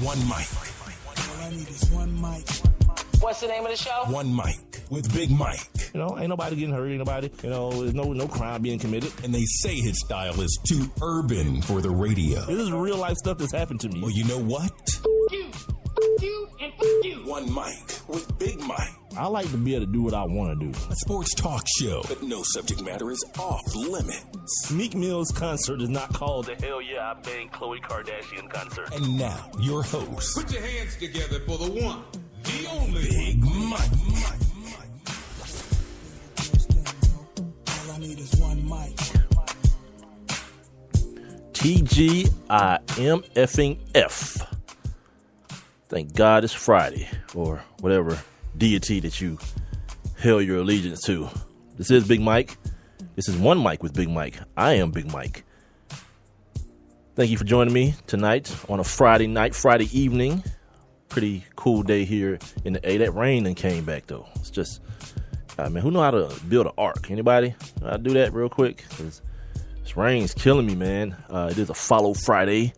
One mic. All I need is one mic. What's the name of the show? One mic with Big Mike. You know, ain't nobody getting hurt, ain't nobody, there's no crime being committed. And they say his style is too urban for the radio. This is real life stuff that's happened to me. Well, you know what? You, and you. One mic with Big Mike. I like to be able to do what I want to do. A sports talk show, but no subject matter is off limits. Meek Mill's concert is not called the Hell Yeah, I Bang Khloe Kardashian concert. And now, your host, Put your hands together for the one, the only Big Mike. All I need is one mic. TGIMFing. Thank God it's Friday, or whatever deity that you hail your allegiance to. This is Big Mike. This is One Mic with Big Mike. I am Big Mike. Thank you for joining me tonight on a Friday night, Friday evening. Pretty cool day here in the A. That rain then came back, though. It's just, who know how to build an ark? Anybody? I'll do that real quick, because this rain's killing me, man. It is a Follow Friday.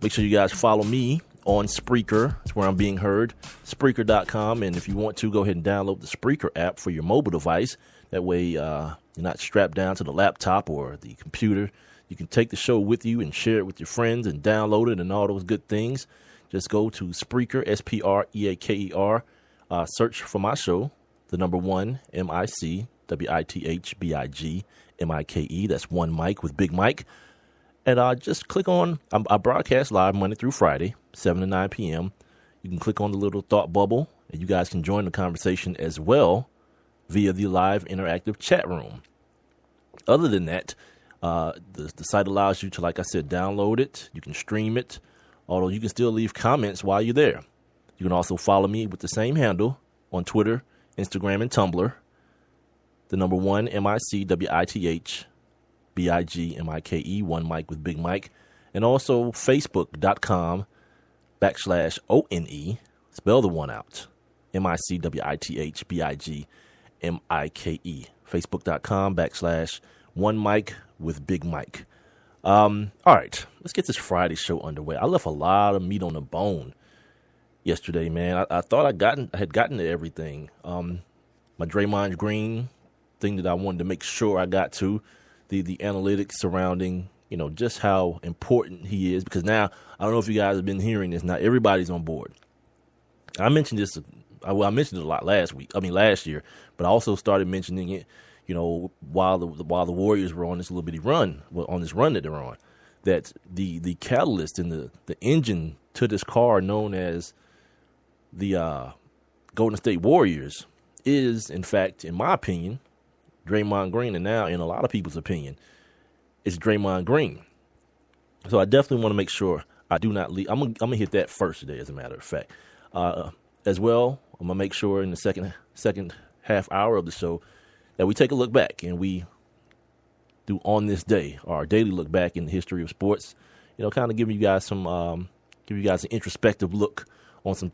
Make sure you guys follow me on Spreaker. That's where I'm being heard, Spreaker.com. And if you want to, go ahead and download the Spreaker app for your mobile device. That way you're not strapped down to the laptop or the computer. You can take the show with you and share it with your friends and download it and all those good things. Just go to Spreaker, Spreaker. Search for my show, the number one, MIC, WITHBIG, MIKE. That's One Mic with Big Mike. And just click on, I broadcast live Monday through Friday, 7 to 9 p.m. You can click on the little thought bubble, and you guys can join the conversation as well via the live interactive chat room. Other than that, the site allows you to, like I said, download it. You can stream it, although you can still leave comments while you're there. You can also follow me with the same handle on Twitter, Instagram, and Tumblr. The number one, MICWITHBIG, MIKE, One Mic with Big Mike. And also Facebook.com/ONE, spell the one out, MICWITHBIG, MIKE. Facebook.com/One Mic with Big Mike. All right, let's get this Friday show underway. I left a lot of meat on the bone yesterday, man. I thought I had gotten to everything. My Draymond Green thing that I wanted to make sure I got to, the analytics surrounding, just how important he is. Because now, I don't know if you guys have been hearing this. Not everybody's on board. I mentioned this. I mentioned it a lot last year, but I also started mentioning it, while the Warriors were on this little bitty run, on this run that they're on, that the catalyst and the engine to this car known as the Golden State Warriors is, in fact, in my opinion, Draymond Green, and now in a lot of people's opinion, it's Draymond Green. So I definitely want to make sure I do not leave. I'm gonna hit that first today, as a matter of fact. As well, I'm gonna make sure in the second half hour of the show that we take a look back and we do on this day, our daily look back in the history of sports. Kind of give you guys an introspective look on some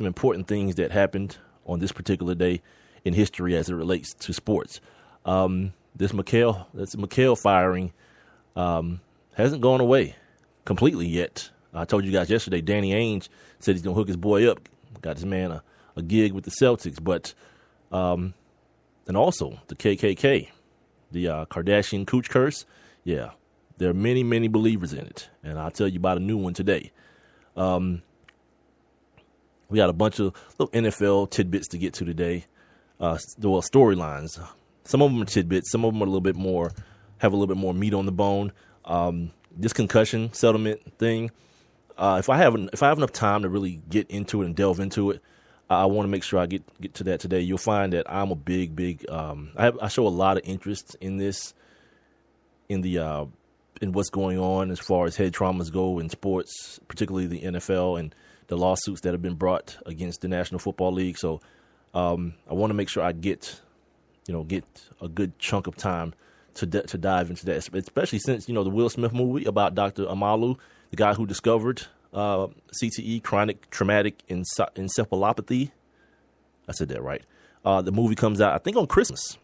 important things that happened on this particular day in history as it relates to sports. This McHale firing hasn't gone away completely yet. I told you guys yesterday, Danny Ainge said he's going to hook his boy up. Got his man a gig with the Celtics. But and also the KKK, the Kardashian Cooch curse. Yeah, there are many, many believers in it. And I'll tell you about a new one today. We got a bunch of little NFL tidbits to get to today. Storylines. Some of them are tidbits. Some of them are have a little bit more meat on the bone. This concussion settlement thing. If I have enough time to really get into it and delve into it, I want to make sure I get to that today. You'll find that I'm a big. I show a lot of interest in this, in what's going on as far as head traumas go in sports, particularly the NFL and the lawsuits that have been brought against the National Football League. So I want to make sure I get a good chunk of time to dive into that, especially since, the Will Smith movie about Dr. Amalu, the guy who discovered CTE, chronic traumatic encephalopathy. I said that right. The movie comes out, I think, on Christmas.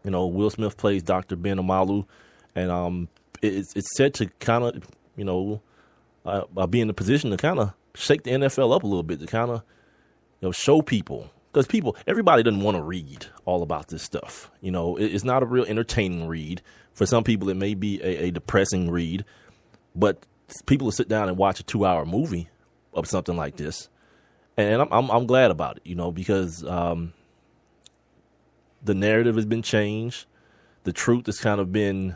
Will Smith plays Dr. Ben Amalu, and it's said to kind of, be in the position to kind of shake the NFL up a little bit, to kind of show people. Because everybody doesn't want to read all about this stuff. It's not a real entertaining read. For some people, it may be a depressing read. But people will sit down and watch a 2-hour movie of something like this. And I'm glad about it, because the narrative has been changed. The truth has kind of been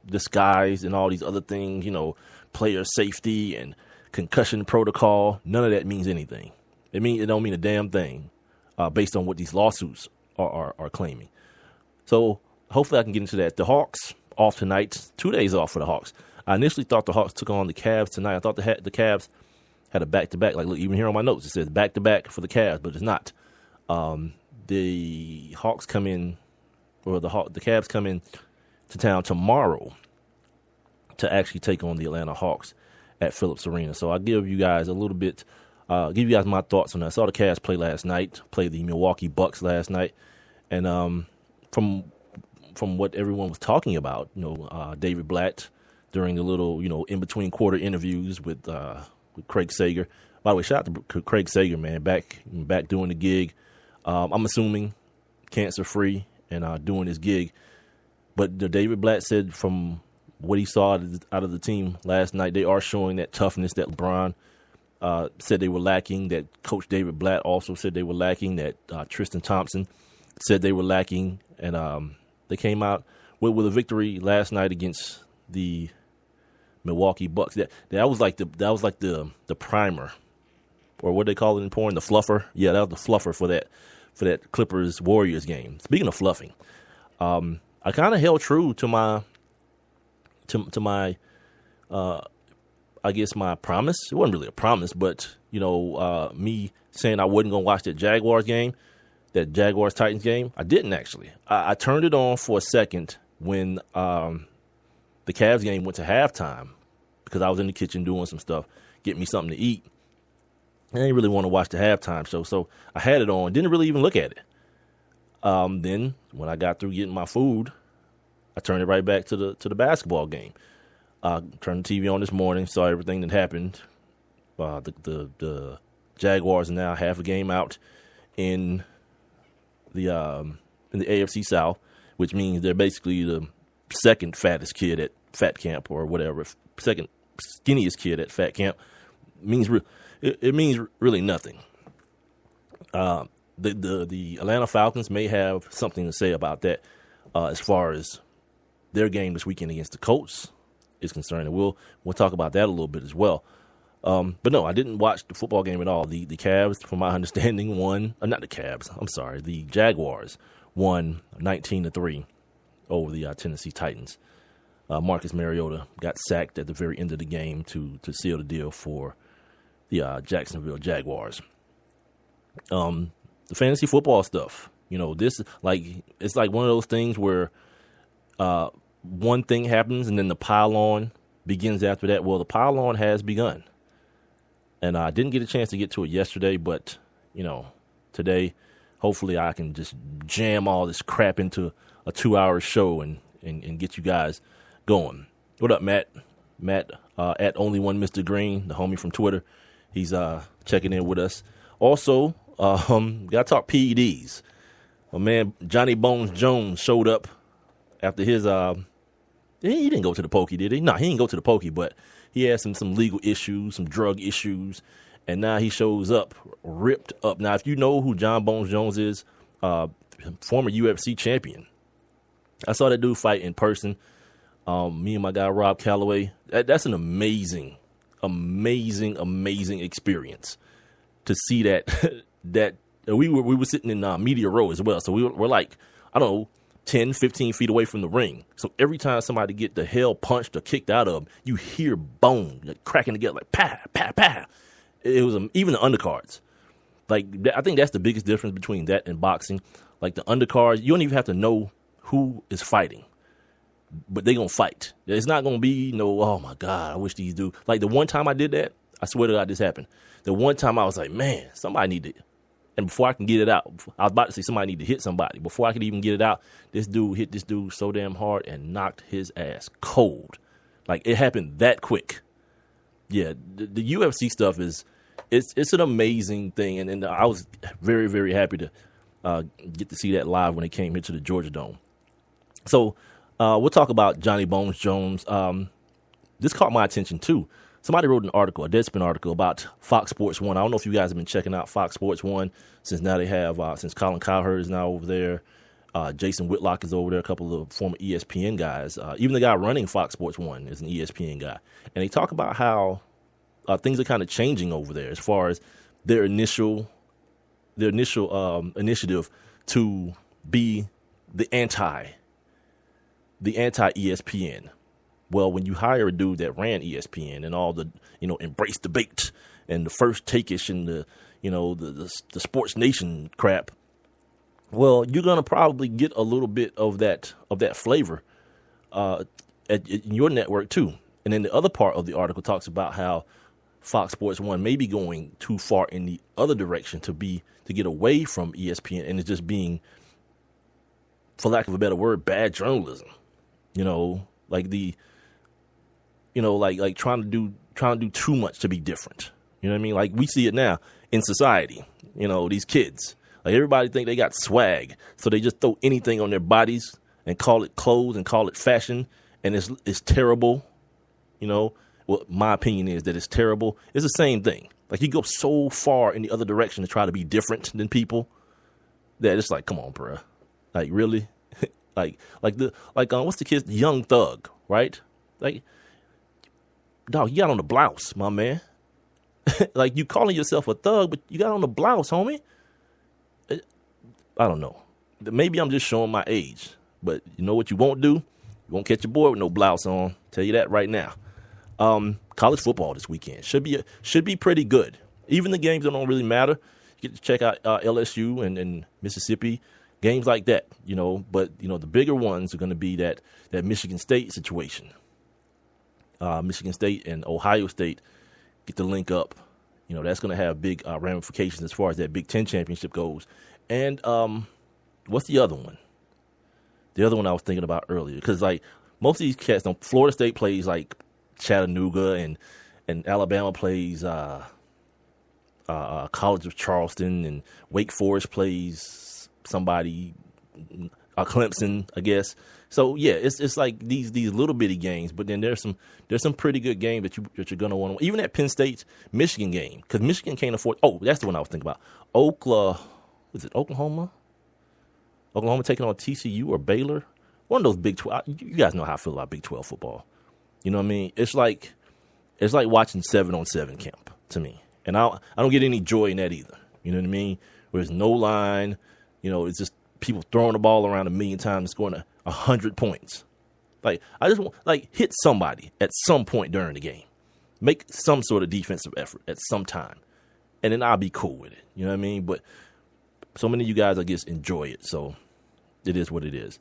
disguised in all these other things, player safety and concussion protocol. None of that means anything. It don't mean a damn thing. Based on what these lawsuits are claiming. So hopefully I can get into that. The Hawks off tonight, 2 days off for the Hawks. I initially thought the Hawks took on the Cavs tonight. I thought the Cavs had a back-to-back. Like, look, even here on my notes, it says back-to-back for the Cavs, but it's not. The Hawks come in, or the Cavs come in to town tomorrow to actually take on the Atlanta Hawks at Phillips Arena. So I'll give you guys a little bit give you guys my thoughts on that. I saw the Cavs play last night, play the Milwaukee Bucks last night, and from what everyone was talking about, David Blatt during the little, in between quarter interviews with Craig Sager. By the way, shout out to Craig Sager, man, back doing the gig. I'm assuming cancer free and doing his gig. But David Blatt said from what he saw out of the team last night, they are showing that toughness that LeBron said they were lacking, that Coach David Blatt also said they were lacking, that Tristan Thompson said they were lacking, and they came out with a victory last night against the Milwaukee Bucks. That was like the primer, or what they call it in porn, the fluffer. Yeah, that was the fluffer for that Clippers Warriors game. Speaking of fluffing, I kind of held true to my I guess my promise. It wasn't really a promise, but me saying I wasn't gonna watch that Jaguars game, that Jaguars-Titans game. I didn't actually. I turned it on for a second when the Cavs game went to halftime because I was in the kitchen doing some stuff, getting me something to eat. I didn't really want to watch the halftime show, so I had it on. Didn't really even look at it. Then when I got through getting my food, I turned it right back to the basketball game. Turned the TV on this morning, saw everything that happened. The Jaguars are now half a game out in the AFC South, which means they're basically the second fattest kid at Fat Camp or whatever. Second skinniest kid at Fat Camp. It means really nothing. The Atlanta Falcons may have something to say about that as far as their game this weekend against the Colts is concerned, and we'll talk about that a little bit as well. But no, I didn't watch the football game at all. The Cavs, from my understanding, won. Not the Cavs. I'm sorry. The Jaguars won 19-3 over the Tennessee Titans. Marcus Mariota got sacked at the very end of the game to seal the deal for the Jacksonville Jaguars. The fantasy football stuff. This it's like one of those things where one thing happens and then the pile-on begins after that. Well, the pile-on has begun. And I didn't get a chance to get to it yesterday, but, today, hopefully I can just jam all this crap into a 2-hour show and get you guys going. What up, Matt? Matt, at Only One Mr. Green, the homie from Twitter. He's checking in with us. Also, got to talk PEDs. My man, Johnny Bones Jones showed up after his he didn't go to the pokey, did he? No, he didn't go to the pokey, but he had some legal issues, some drug issues, and now he shows up ripped up. Now, if you know who John Bones Jones is, former UFC champion. I saw that dude fight in person. Me and my guy Rob Calloway. That's an amazing experience to see that. That we were sitting in media row as well, so we're like, I don't know, 10, 15 feet away from the ring. So every time somebody get the hell punched or kicked out of, you hear bone cracking together like pa, pa, pa. It was even the undercards. Like, I think that's the biggest difference between that and boxing. Like the undercards, you don't even have to know who is fighting, but they gonna fight. It's not gonna be oh my God, I wish these dudes. Like the one time I did that, I swear to God this happened. The one time I was like, man, somebody need to. And before I can get it out, I was about to say somebody need to hit somebody. Before I could even get it out, this dude hit this dude so damn hard and knocked his ass cold. Like, it happened that quick. yeah, the UFC stuff it's an amazing thing, and I was very, very happy to get to see that live when it came here to the Georgia Dome. So we'll talk about Johnny Bones Jones. This caught my attention too. Somebody wrote an article, a Deadspin article about Fox Sports 1. I don't know if you guys have been checking out Fox Sports 1 since now they have, since Colin Cowherd is now over there. Jason Whitlock is over there, a couple of former ESPN guys. Even the guy running Fox Sports 1 is an ESPN guy. And they talk about how things are kind of changing over there as far as their initial initiative to be the anti-ESPN. Well, when you hire a dude that ran ESPN and all the, embrace debate and the first take-ish and the Sports Nation crap, well, you're going to probably get a little bit of that flavor in your network too. And then the other part of the article talks about how Fox Sports 1 may be going too far in the other direction to get away from ESPN, and it's just being, for lack of a better word, bad journalism. Like trying to do too much to be different. You know what I mean? Like we see it now in society. These kids, like everybody think they got swag, so they just throw anything on their bodies and call it clothes and call it fashion, and it's terrible. Well, my opinion is that it's terrible. It's the same thing. Like you go so far in the other direction to try to be different than people that it's like, come on, bruh. Like really? What's the kid's Young Thug, right? Like, dog, you got on the blouse, my man. Like you calling yourself a thug, but you got on the blouse, homie. I don't know. Maybe I'm just showing my age, but you know what you won't do? You won't catch your boy with no blouse on. Tell you that right now. College football this weekend should be pretty good. Even the games that don't really matter. You get to check out LSU and Mississippi, games like that, But the bigger ones are going to be that Michigan State situation. Michigan State and Ohio State get to link up. That's going to have big ramifications as far as that Big Ten championship goes. And what's the other one? The other one I was thinking about earlier, because like most of these cats, Florida State plays like Chattanooga, and Alabama plays College of Charleston, and Wake Forest plays somebody, Clemson, I guess. So yeah, it's like these little bitty games, but then there's some pretty good games that you're gonna want to. Even that Penn State Michigan game, because Michigan can't afford. Oh, that's the one I was thinking about. Oklahoma? Oklahoma taking on TCU or Baylor? One of those Big 12. You guys know how I feel about Big 12 football. You know what I mean? It's like watching 7-on-7 camp to me, and I don't get any joy in that either. You know what I mean? Where there's no line. It's just people throwing the ball around a million times, scoring 100 points. Like I just want hit somebody at some point during the game, make some sort of defensive effort at some time, and then I'll be cool with it. You know what I mean? But so many of you guys, I guess, enjoy it, so it is what it is.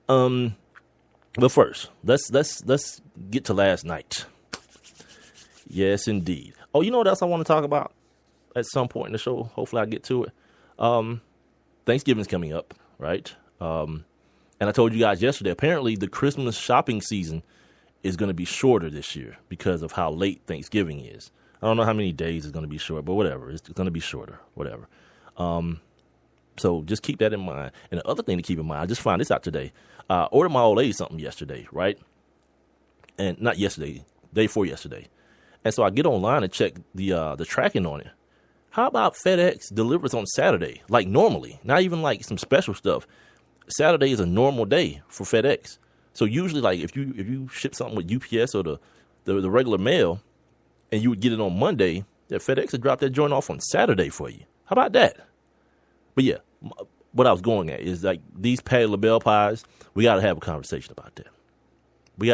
But first, let's get to last night. Yes, indeed. Oh, you know what else I want to talk about at some point in the show? Hopefully I get to it. Thanksgiving's coming up, right? And I told you guys yesterday, apparently the Christmas shopping season is going to be shorter this year because of how late Thanksgiving is. I don't know how many days it's going to be short, but whatever. It's going to be shorter, whatever. So just keep that in mind. And the other thing to keep in mind, I just found this out today. Ordered my old lady something yesterday, right? And not yesterday, day before yesterday. And so I get online and check the tracking on it. How about FedEx delivers on Saturday, like normally? Not even like some special stuff. Saturday is a normal day for FedEx. So usually, like if you ship something with UPS or the regular mail, and you would get it on Monday, that FedEx would drop that joint off on Saturday for you. How about that? But yeah, what I was going at is like these Patti LaBelle pies. We got to have a conversation about that. We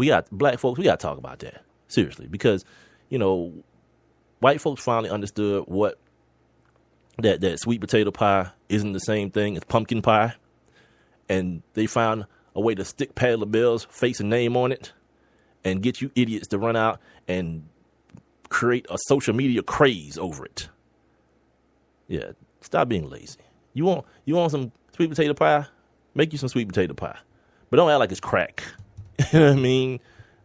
got black folks. We got to talk about that seriously, because white folks finally understood what that sweet potato pie isn't the same thing as pumpkin pie, and they found a way to stick Patti LaBelle's face and name on it, and get you idiots to run out and create a social media craze over it. Yeah, stop being lazy. You want some sweet potato pie? Make you some sweet potato pie, but don't act like it's crack. You know what I mean?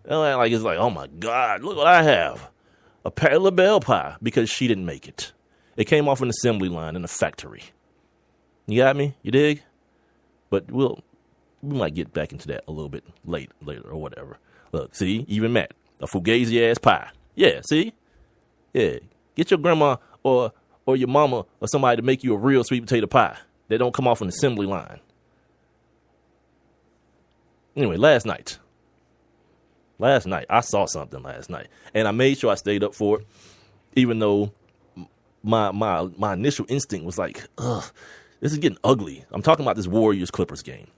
And like it's like, oh my God, look what I have. A Patti LaBelle pie because she didn't make it. It came off an assembly line in a factory. You got me? You dig? But we might get back into that a little bit later or whatever. Look, see, even Matt, a Fugazi ass pie. Yeah, see? Yeah. Get your grandma or your mama or somebody to make you a real sweet potato pie. They don't come off an assembly line. Anyway, last night, I saw something last night. And I made sure I stayed up for it, even though my initial instinct was like, ugh, this is getting ugly. I'm talking about this Warriors-Clippers game.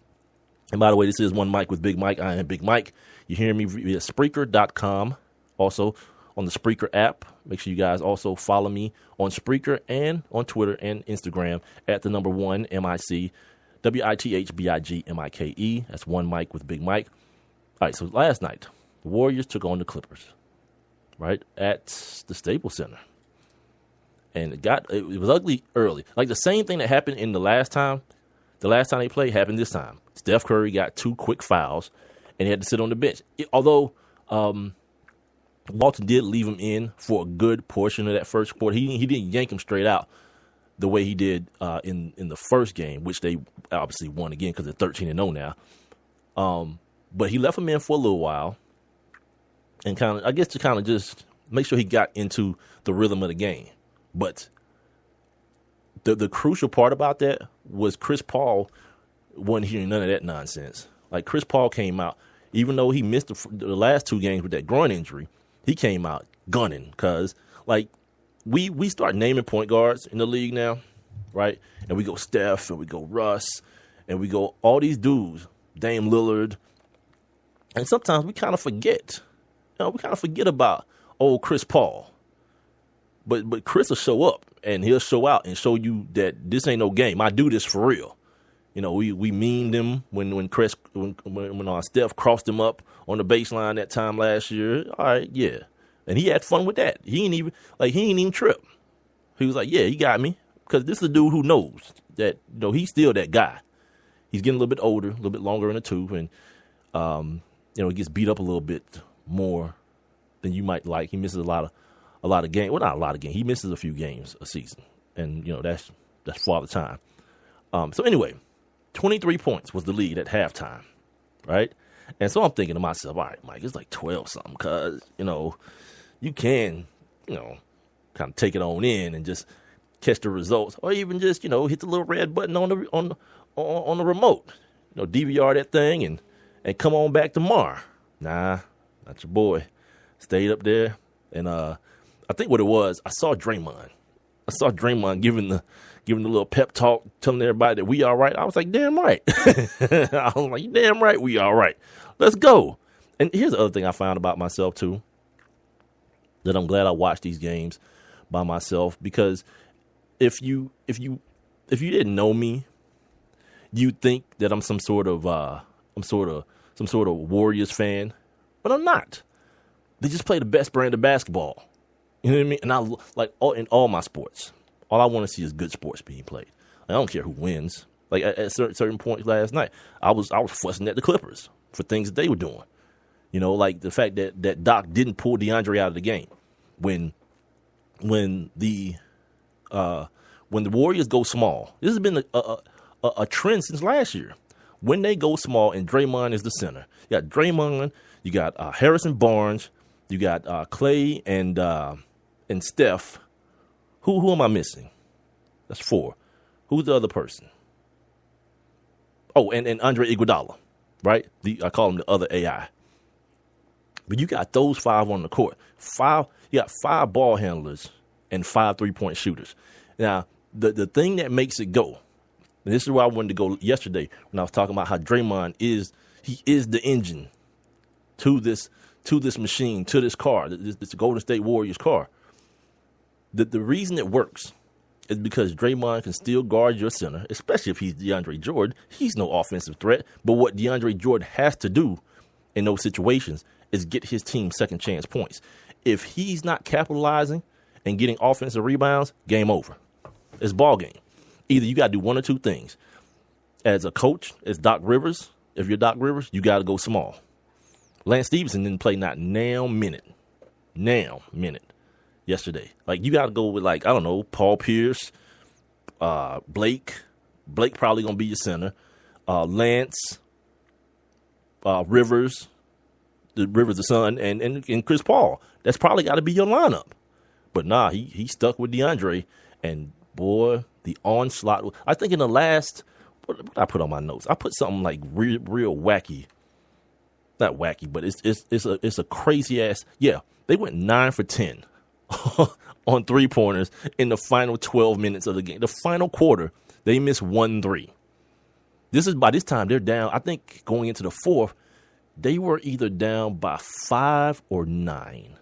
And by the way, this is One Mic with Big Mike. I am Big Mike. You hear me via Spreaker.com. Also on the Spreaker app. Make sure you guys also follow me on Spreaker and on Twitter and Instagram at the number 1 MIC. WITHBIGMIKE. That's One Mic with Big Mike. All right, so last night, the Warriors took on the Clippers, right, at the Staples Center. And it was ugly early. Like the same thing that happened in the last time they played happened this time. Steph Curry got 2 quick fouls, and he had to sit on the bench. Although Walton did leave him in for a good portion of that first quarter, he didn't yank him straight out the way he did in the first game, which they obviously won again because they're 13-0 now. But he left him in for a little while, and to just make sure he got into the rhythm of the game. But the crucial part about that was Chris Paul wasn't hearing none of that nonsense. Like Chris Paul came out, even though he missed the last 2 games with that groin injury, he came out gunning because like we start naming point guards in the league now, right? And we go Steph and we go Russ and we go all these dudes, Dame Lillard, and sometimes we kind of forget. We kind of forget about old Chris Paul. But Chris will show up and he'll show out and show you that this ain't no game. I do this for real. We memed him when Steph crossed him up on the baseline that time last year. All right, yeah, and he had fun with that. He ain't even trip. He was like, yeah, he got me because this is a dude who knows that he's still that guy. He's getting a little bit older, a little bit longer in the tooth, and he gets beat up a little bit more than you might like. He misses a lot of games. Well, not a lot of games. He misses a few games a season, and that's Father Time. So anyway, 23 points was the lead at halftime, right? And so I'm thinking to myself, all right, Mike, it's like 12 something, cause you can kind of take it on in and just catch the results, or even just hit the little red button on the remote, DVR that thing and come on back tomorrow. Nah, not your boy. Stayed up there, and I think what it was, I saw Draymond giving the little pep talk, telling everybody that we all right. I was like, damn right. I was like, damn right, we all right. Let's go. And here's the other thing I found about myself too, that I'm glad I watched these games by myself, because if you didn't know me, you'd think that I'm some sort of Warriors fan, but I'm not. They just play the best brand of basketball. You know what I mean? And in all my sports, all I want to see is good sports being played. I don't care who wins. Like at certain points last night, I was fussing at the Clippers for things that they were doing. Like the fact that Doc didn't pull DeAndre out of the game when the Warriors go small. This has been a trend since last year. When they go small and Draymond is the center, you got Draymond, you got Harrison Barnes, you got Clay and Steph. Who am I missing? That's 4. Who's the other person? Oh, and Andre Iguodala, right? I call him the other AI. But you got those 5 on the court. You got 5 ball handlers and 5 3-point shooters. Now, the thing that makes it go, and this is where I wanted to go yesterday when I was talking about how Draymond is the engine to this machine, to this car, this Golden State Warriors car. The reason it works is because Draymond can still guard your center, especially if he's DeAndre Jordan. He's no offensive threat, but what DeAndre Jordan has to do in those situations is get his team second chance points. If he's not capitalizing and getting offensive rebounds, game over. It's ball game. Either you got to do one or two things. As a coach, as Doc Rivers, if you're Doc Rivers, you got to go small. Lance Stevenson didn't play not now minute yesterday. Like, you got to go with, like, I don't know, Paul Pierce, Blake probably going to be your center, Lance, Rivers, the son, and Chris Paul. That's probably got to be your lineup. But nah, he stuck with DeAndre, and boy, the onslaught. I think in the last, what did I put on my notes? I put something like real wacky. Not wacky, but it's a crazy ass. Yeah, they went 9 for 10 on 3-pointers in the final 12 minutes of the game. The final quarter, they missed 1 3. By this time they're down. I think going into the fourth, they were either down by 5 or 9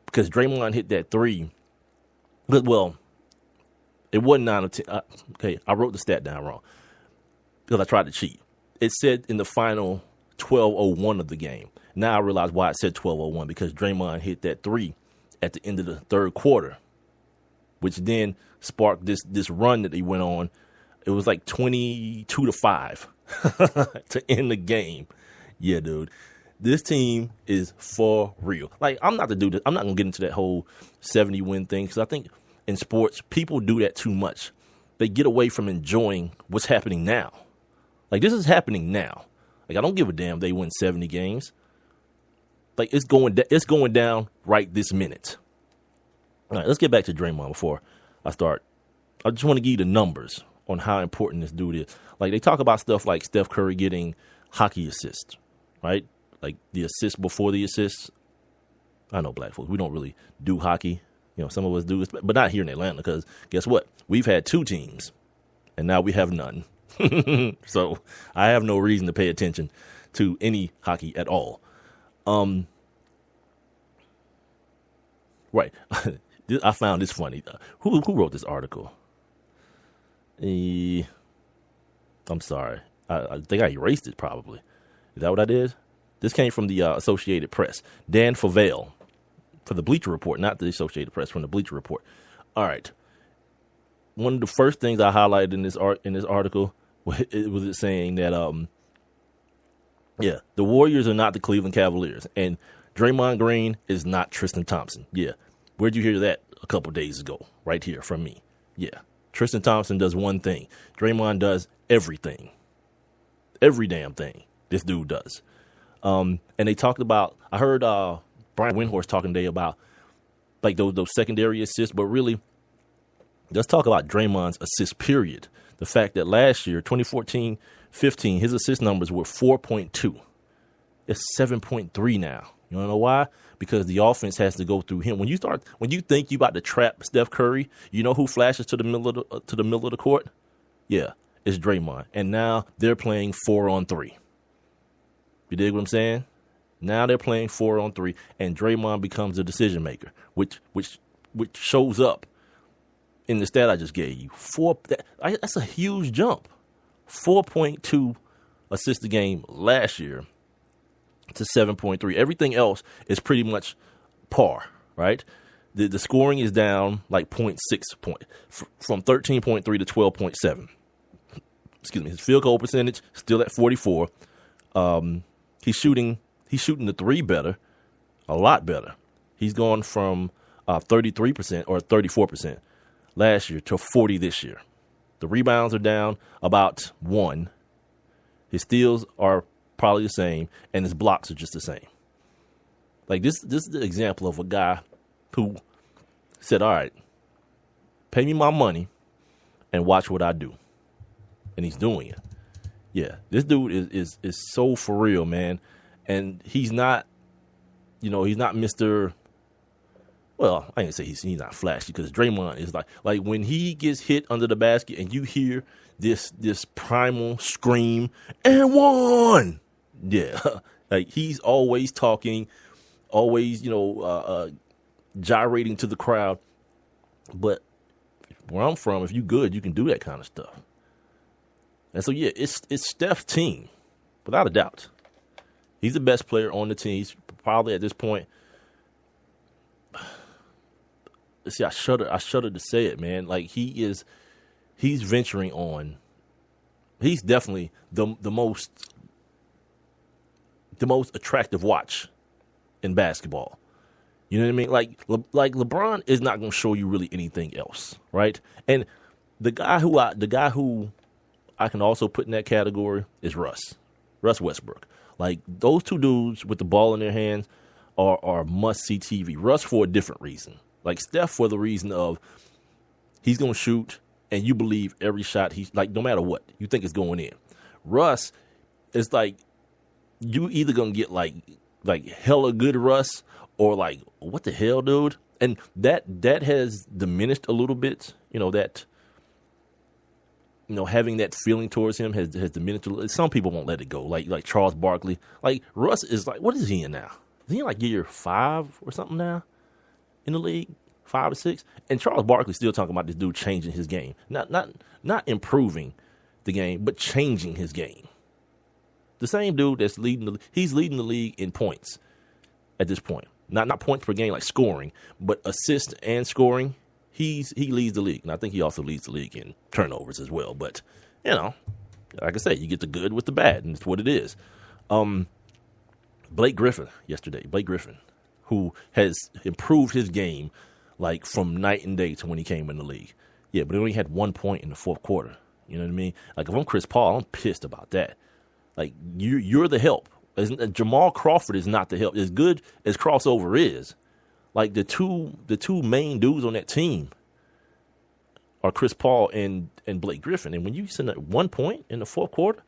because Draymond hit that 3. But well, it wasn't 9 or 10. Okay, I wrote the stat down wrong because I tried to cheat. It said in the final 12:01 of the game. Now I realize why it said 12:01, because Draymond hit that 3 at the end of the third quarter, which then sparked this run that he went on. It was like 22-5 to end the game. Yeah, dude, this team is for real. Like, I'm not going to get into that whole 70-win thing, because I think in sports, people do that too much. They get away from enjoying what's happening now. Like, this is happening now. Like, I don't give a damn they win 70 games. Like, it's going down right this minute. All right, let's get back to Draymond before I start. I just want to give you the numbers on how important this dude is. Like, they talk about stuff like Steph Curry getting hockey assists, right? Like the assist before the assists. I know black folks, we don't really do hockey. You know, some of us do, but not here in Atlanta, because guess what? We've had 2 teams, and now we have none. So I have no reason to pay attention to any hockey at all. Right. I found this funny. Who wrote this article? I'm sorry. I think I erased it probably. Is that what I did? This came from the Associated Press. Dan Favale for the Bleacher Report, not the Associated Press, from the Bleacher Report. All right. One of the first things I highlighted in this article was it saying that the Warriors are not the Cleveland Cavaliers, and Draymond Green is not Tristan Thompson. Yeah. Where'd you hear that a couple days ago? Right here from me. Yeah. Tristan Thompson does one thing. Draymond does everything. Every damn thing this dude does. And they talked about, I heard Brian Windhorst talking today about like those secondary assists, but really, let's talk about Draymond's assist period. The fact that last year, 2014-15, his assist numbers were 4.2. It's 7.3 now. You wanna know why? Because the offense has to go through him. When you think you about to trap Steph Curry, you know who flashes to the middle of the court? Yeah, it's Draymond. And now they're playing 4-on-3. You dig what I'm saying? Now they're playing 4-on-3, and Draymond becomes the decision maker, which shows up in the stat I just gave you. That's a huge jump. 4.2 assists a game last year to 7.3. Everything else is pretty much par, right? The scoring is down like 0.6 point from 13.3 to 12.7. Excuse me. His field goal percentage still at 44. He's shooting the 3 better, a lot better. He's gone from 33% or 34% last year to 40 this year. The rebounds are down about 1. His steals are probably the same, and his blocks are just the same. Like this is the example of a guy who said, all right, pay me my money and watch what I do. And he's doing it. Yeah, this dude is so for real, man. And he's not, he's not Mr. Well, I ain't say he's not flashy, because Draymond is like when he gets hit under the basket and you hear this primal scream, and one. Yeah, like he's always talking, always, gyrating to the crowd. But where I'm from, if you good, you can do that kind of stuff. And so, yeah, it's Steph's team, without a doubt. He's the best player on the team. He's probably at this point. See, I shudder to say it, man. Like he's venturing on. He's definitely the most the most attractive watch in basketball. You know what I mean? Like LeBron is not going to show you really anything else, right? And the guy who I can also put in that category is Russ Westbrook. Like, those two dudes with the ball in their hands are must-see TV. Russ for a different reason. Like, Steph for the reason of he's going to shoot, and you believe every shot he's, like, no matter what, you think it's going in. Russ is like, you either going to get, like hella good Russ, or like, what the hell, dude? And that has diminished a little bit. Having that feeling towards him has diminished a little. Some people won't let it go. Like Charles Barkley. Like, Russ is like, what is he in now? Is he in like year 5 or something now in the league? 5 or 6? And Charles Barkley's still talking about this dude changing his game. Not improving the game, but changing his game. The same dude that's he's leading the league in points at this point. Not points per game like scoring, but assists and scoring. He leads the league. And I think he also leads the league in turnovers as well. But, like I said, you get the good with the bad, and it's what it is. Blake Griffin yesterday. Blake Griffin, who has improved his game like from night and day to when he came in the league. Yeah, but he only had 1 point in the fourth quarter. You know what I mean? Like, if I'm Chris Paul, I'm pissed about that. Like, you're the help. Jamal Crawford is not the help. As good as Crossover is, like, the two main dudes on that team are Chris Paul and Blake Griffin. And when you send 1 point in the fourth quarter,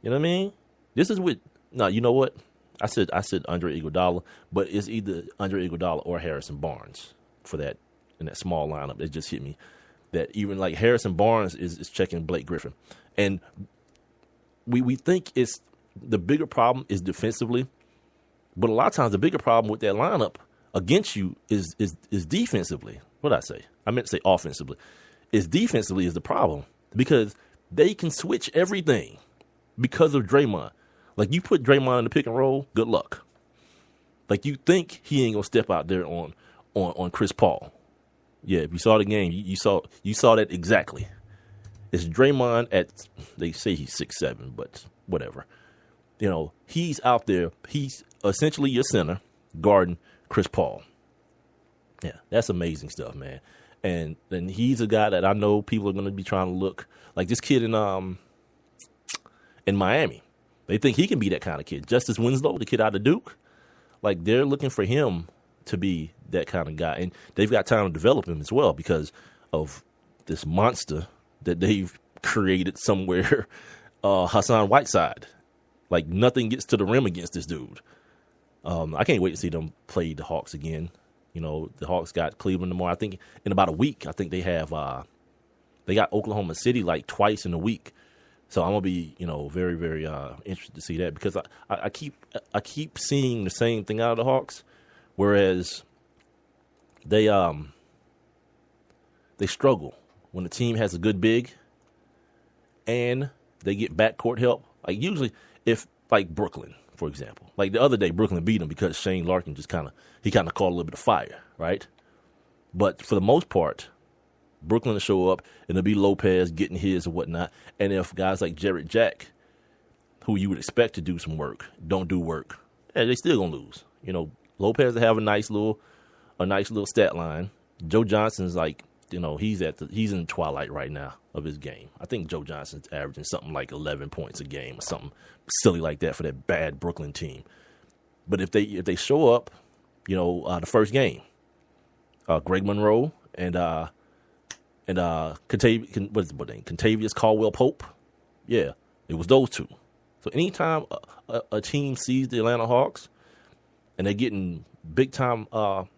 you know what I mean? This is with you know what? I said Andre Iguodala, but it's either Andre Iguodala or Harrison Barnes for that in that small lineup. It just hit me that even like Harrison Barnes is checking Blake Griffin, and we think it's the bigger problem is defensively, but a lot of times the bigger problem with that lineup against you is defensively. What did I say? I meant to say offensively. Is defensively is the problem because they can switch everything because of Draymond. Like, you put Draymond in the pick and roll, good luck. Like, you think he ain't gonna step out there on Chris Paul. Yeah, if you saw the game, you saw that exactly. It's Draymond they say he's 6'7", but whatever. He's out there. He's essentially your center guarding Chris Paul. Yeah, that's amazing stuff, man. And he's a guy that I know people are going to be trying to look like this kid in Miami. They think he can be that kind of kid. Justice Winslow, the kid out of Duke, like, they're looking for him to be that kind of guy. And they've got time to develop him as well because of this monster that they've created somewhere, Hassan Whiteside. Like, nothing gets to the rim against this dude. I can't wait to see them play the Hawks again. The Hawks got Cleveland tomorrow. I think in about a week, I think they have they got Oklahoma City like twice in a week. So I'm gonna be, very, very interested to see that because I keep seeing the same thing out of the Hawks, whereas they struggle when the team has a good big and they get backcourt help. Like, usually, if like Brooklyn, for example, like the other day, Brooklyn beat them because Shane Larkin just kind of caught a little bit of fire, right? But for the most part, Brooklyn will show up, and it'll be Lopez getting his or whatnot. And if guys like Jarrett Jack, who you would expect to do some work, don't do work, they still gonna lose. Lopez will have a nice little stat line. Joe Johnson's like, he's in the twilight right now of his game. I think Joe Johnson's averaging something like 11 points a game or something silly like that for that bad Brooklyn team. But if they show up, the first game, Greg Monroe and Contavious Caldwell Pope. Yeah, it was those two. So anytime a team sees the Atlanta Hawks and they're getting big time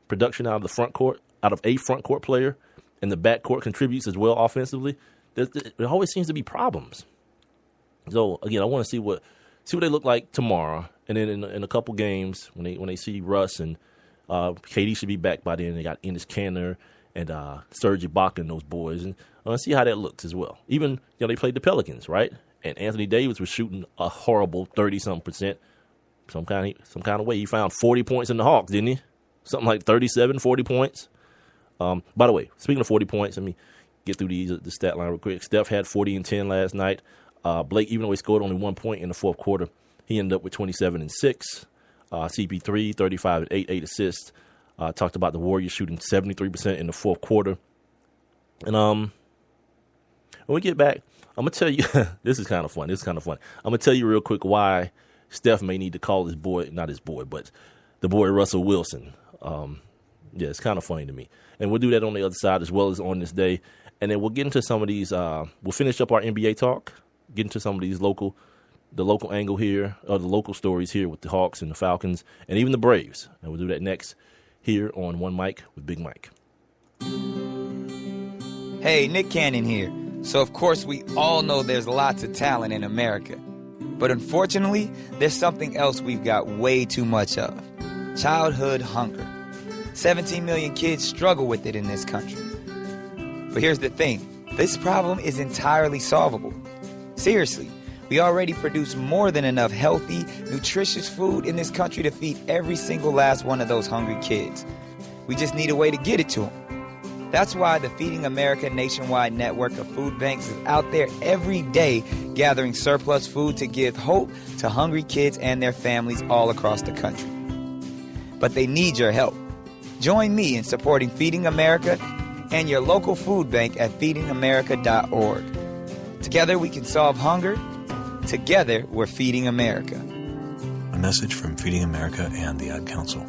production out of the front court, out of a front court player, and the back court contributes as well offensively, there always seems to be problems. So again, I want to see what they look like tomorrow, and then in a couple games when they see Russ and KD should be back by then. They got Enes Kanter and Serge Ibaka and those boys, and see how that looks as well. Even they played the Pelicans, right? And Anthony Davis was shooting a horrible 30-something%. Some kind of way he found 40 points in the Hawks, didn't he? Something like 37, 40 points. By the way, speaking of 40 points, let me get through the stat line real quick. Steph had 40 and 10 last night. Blake, even though he scored only 1 point in the fourth quarter, He ended up with 27 and 6. CP3, 35 and 8 assists. Talked about the Warriors shooting 73% in the fourth quarter. And when we get back, I'm going to tell you, this is kind of fun. I'm going to tell you real quick why Steph may need to call his boy, not his boy, but the boy Russell Wilson. Yeah, it's kind of funny to me. And we'll do that on the other side as well as on this day. And then we'll get into some of these, we'll finish up our NBA talk, get into some of these the local angle here, or the local stories here with the Hawks and the Falcons, and even the Braves. And we'll do that next here on One Mic with Big Mike. Hey, Nick Cannon here. So, of course, we all know there's lots of talent in America. But unfortunately, there's something else we've got way too much of. Childhood hunger. 17 million kids struggle with it in this country. But here's the thing. This problem is entirely solvable. Seriously, we already produce more than enough healthy, nutritious food in this country to feed every single last one of those hungry kids. We just need a way to get it to them. That's why the Feeding America nationwide network of food banks is out there every day gathering surplus food to give hope to hungry kids and their families all across the country. But they need your help. Join me in supporting Feeding America and your local food bank at feedingamerica.org. Together we can solve hunger. Together we're Feeding America. A message from Feeding America and the Ad Council.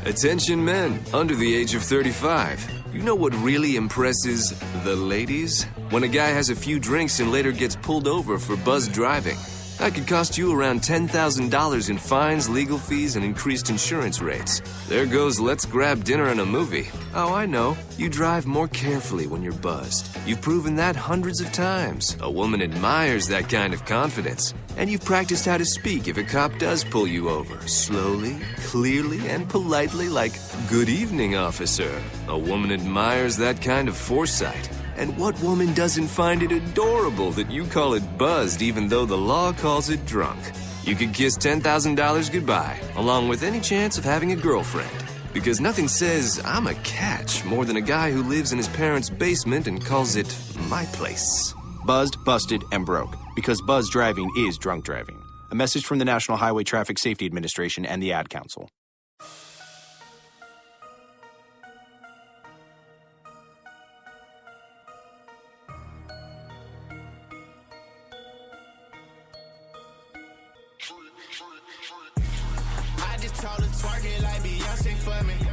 Attention men under the age of 35. You know what really impresses the ladies? When a guy has a few drinks and later gets pulled over for buzz driving. That could cost you around $10,000 in fines, legal fees, and increased insurance rates. There goes let's grab dinner and a movie. Oh, I know. You drive more carefully when you're buzzed. You've proven that hundreds of times. A woman admires that kind of confidence. And you've practiced how to speak if a cop does pull you over. Slowly, clearly, and politely like, "Good evening, officer." A woman admires that kind of foresight. And what woman doesn't find it adorable that you call it buzzed even though the law calls it drunk? You could kiss $10,000 goodbye, along with any chance of having a girlfriend. Because nothing says, "I'm a catch," more than a guy who lives in his parents' basement and calls it my place. Buzzed, busted, and broke. Because buzz driving is drunk driving. A message from the National Highway Traffic Safety Administration and the Ad Council.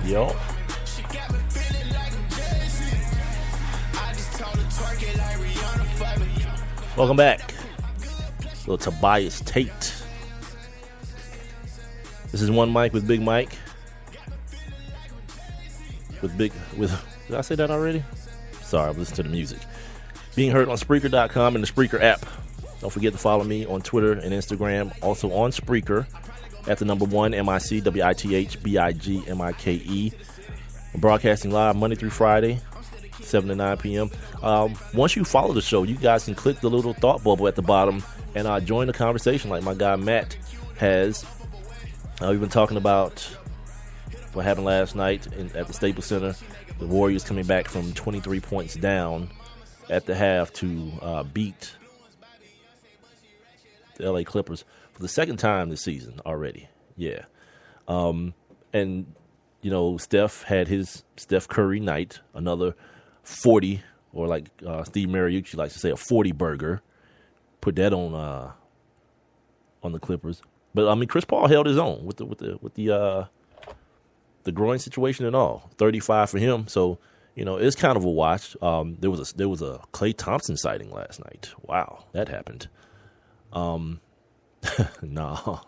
Yo. Welcome back. Little Tobias Tate. This is One Mic with Big Mike. Did I say that already? Sorry, I'm listening to the music. Being heard on Spreaker.com and the Spreaker app. Don't forget to follow me on Twitter and Instagram. Also on Spreaker at the number 1 MICWITHBIGMIKE. I'm broadcasting live Monday through Friday, 7 to 9 p.m. Once you follow the show, you guys can click the little thought bubble at the bottom and join the conversation like my guy Matt has. We've been talking about what happened last night at the Staples Center. The Warriors coming back from 23 points down at the half to beat the LA Clippers for the second time this season already. Yeah. And, you know, Steph had his Steph Curry night, another 40, or like Steve Mariucci likes to say, a 40 burger. Put that on the Clippers. But I mean, Chris Paul held his own with the groin situation and all. 35 for him. So, you know, it's kind of a watch. There was a Klay Thompson sighting last night. Wow, that happened. No.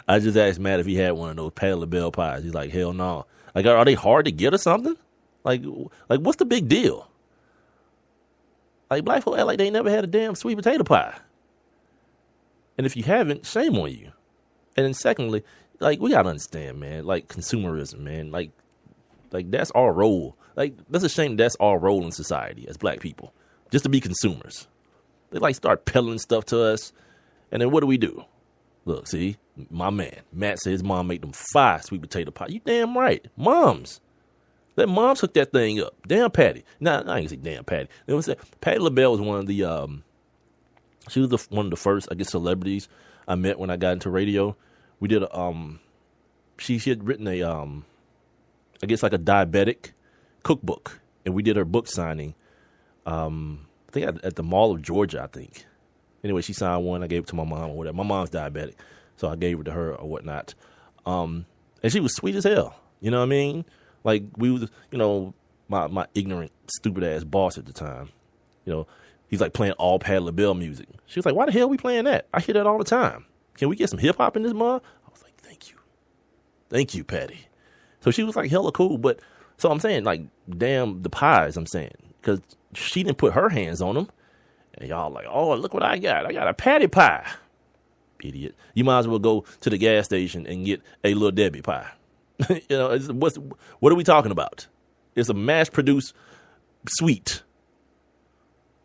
I just asked Matt if he had one of those Patti LaBelle pies. He's like, hell no. Like, are they hard to get or something? Like what's the big deal? Like, black folk act like they never had a damn sweet potato pie. And if you haven't, shame on you. And then secondly, like, we gotta understand, man, like, consumerism, man. Like that's our role. Like, that's a shame that's our role in society as black people. Just to be consumers. They like start peddling stuff to us. And then what do? Look, see, my man, Matt said his mom made them 5 sweet potato pies. You damn right. Moms. Let moms hook that thing up. Damn Patty. Nah, I ain't gonna say damn Patty. It was Patty LaBelle was one of the she was one of the first, I guess, celebrities I met when I got into radio. We did she had written a I guess like a diabetic cookbook, and we did her book signing. I think at the Mall of Georgia, I think. Anyway, she signed one. I gave it to my mom or whatever. My mom's diabetic, so I gave it to her or whatnot. And she was sweet as hell. You know what I mean? Like, we was, you know, my ignorant, stupid ass boss at the time. You know, he's like playing all Patti LaBelle music. She was like, "Why the hell are we playing that? I hear that all the time. Can we get some hip hop in this mug?" I was like, "Thank you, Patty." So she was like hella cool. But so I'm saying, like, damn the pies. I'm saying, because she didn't put her hands on them, and y'all like, "Oh, look what I got! I got a Patty pie." Idiot. You might as well go to the gas station and get a Little Debbie pie. You know, what are we talking about? It's a mass-produced sweet.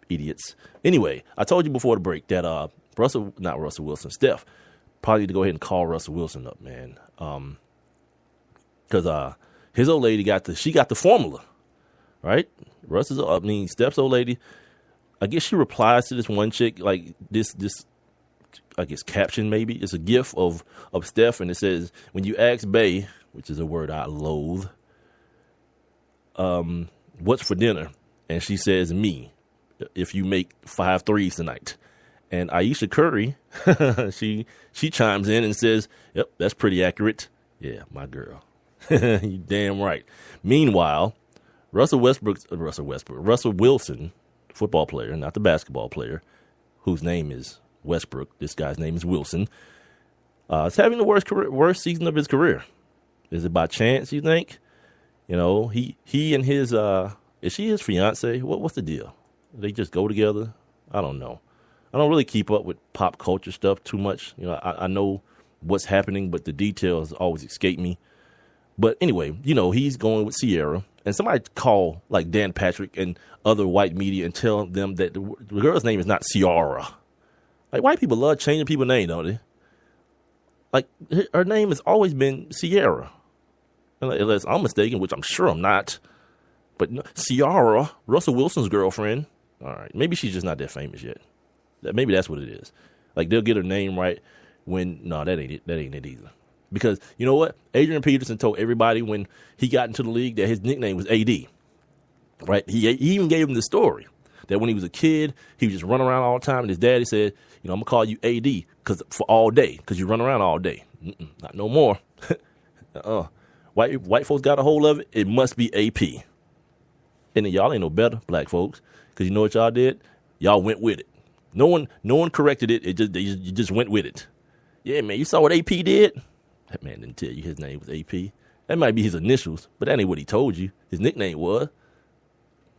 Idiots. Anyway, I told you before the break that Steph probably need to go ahead and call Russell Wilson up, man. Because his old lady got the formula, right? Steph's old lady, I guess she replies to this one chick, like this I guess caption maybe. It's a gif of Steph, and it says, "When you ask Bay," which is a word I loathe, "what's for dinner?" And she says, "Me, if you make 5 threes tonight." And Aisha Curry, she chimes in and says, "Yep, that's pretty accurate." Yeah, my girl. You damn right. Meanwhile, Russell Wilson, football player, not the basketball player, whose name is Westbrook. This guy's name is Wilson. Is having the worst season of his career. Is it by chance, you think? You know, he and his is she his fiance? What's the deal? They just go together? I don't know. I don't really keep up with pop culture stuff too much. You know, I know what's happening, but the details always escape me. But anyway, you know, he's going with Ciara, and somebody call like Dan Patrick and other white media and tell them that the girl's name is not Ciara. Like, white people love changing people's names, don't they? Like, her name has always been Ciara. Unless I'm mistaken, which I'm sure I'm not. But no, Ciara, Russell Wilson's girlfriend. All right, maybe she's just not that famous yet. Maybe that's what it is. Like, they'll get her name right when, no, that ain't it either. Because, you know what? Adrian Peterson told everybody when he got into the league that his nickname was AD. Right? He even gave him the story that when he was a kid, he was just running around all the time. And his daddy said, you know, I'm going to call you AD for all day because you run around all day. Not no more. White folks got a hold of it. It must be AP. And then y'all ain't no better, black folks, because you know what y'all did? Y'all went with it. No one corrected it. You just went with it. Yeah, man, you saw what AP did? That man didn't tell you his name was AP. That might be his initials, but that ain't what he told you. His nickname was.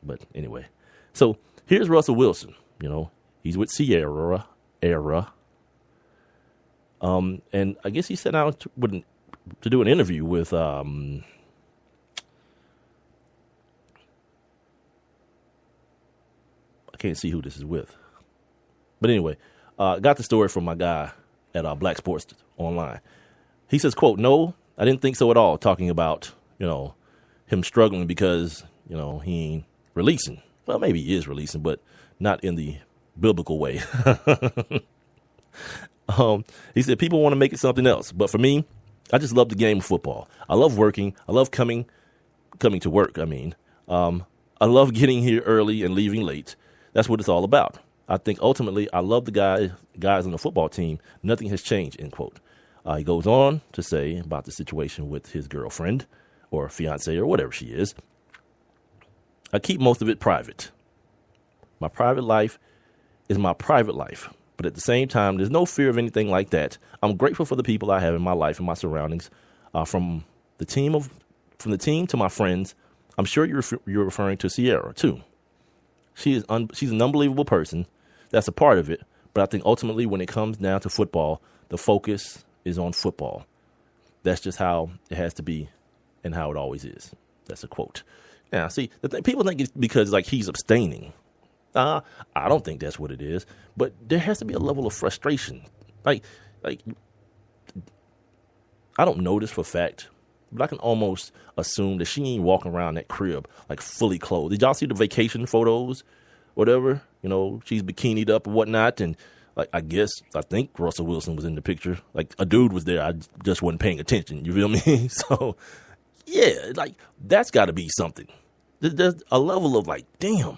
But anyway, so here's Russell Wilson. You know, he's with Ciara. And I guess he set out to do an interview with I can't see who this is with. But anyway, got the story from my guy at Black Sports Online. He says, quote, "No, I didn't think so at all," talking about, you know, him struggling because, you know, he ain't releasing. Well, maybe he is releasing, but not in the biblical way. He said, "People want to make it something else. But for me, I just love the game of football. I love working. I love coming to work. I love getting here early and leaving late. That's what it's all about. I think ultimately I love the guys on the football team. Nothing has changed," end quote. He goes on to say about the situation with his girlfriend or fiance or whatever she is. "I keep most of it private. My private life is my private life. But at the same time, there's no fear of anything like that. I'm grateful for the people I have in my life and my surroundings, from the team to my friends. I'm sure you're referring to Ciara too. She's an unbelievable person. That's a part of it. But I think ultimately when it comes down to football, the focus is on football. That's just how it has to be and how it always is." That's a quote. Now, see, people think it's because like he's abstaining. I don't think that's what it is. But there has to be a level of frustration. Like I don't know this for a fact, but I can almost assume that she ain't walking around that crib like fully clothed. Did y'all see the vacation photos? Whatever, she's bikinied up and whatnot, and like I think Russell Wilson was in the picture. Like a dude was there, I just wasn't paying attention. You feel me? So yeah, like that's got to be something. There's a level of like, damn.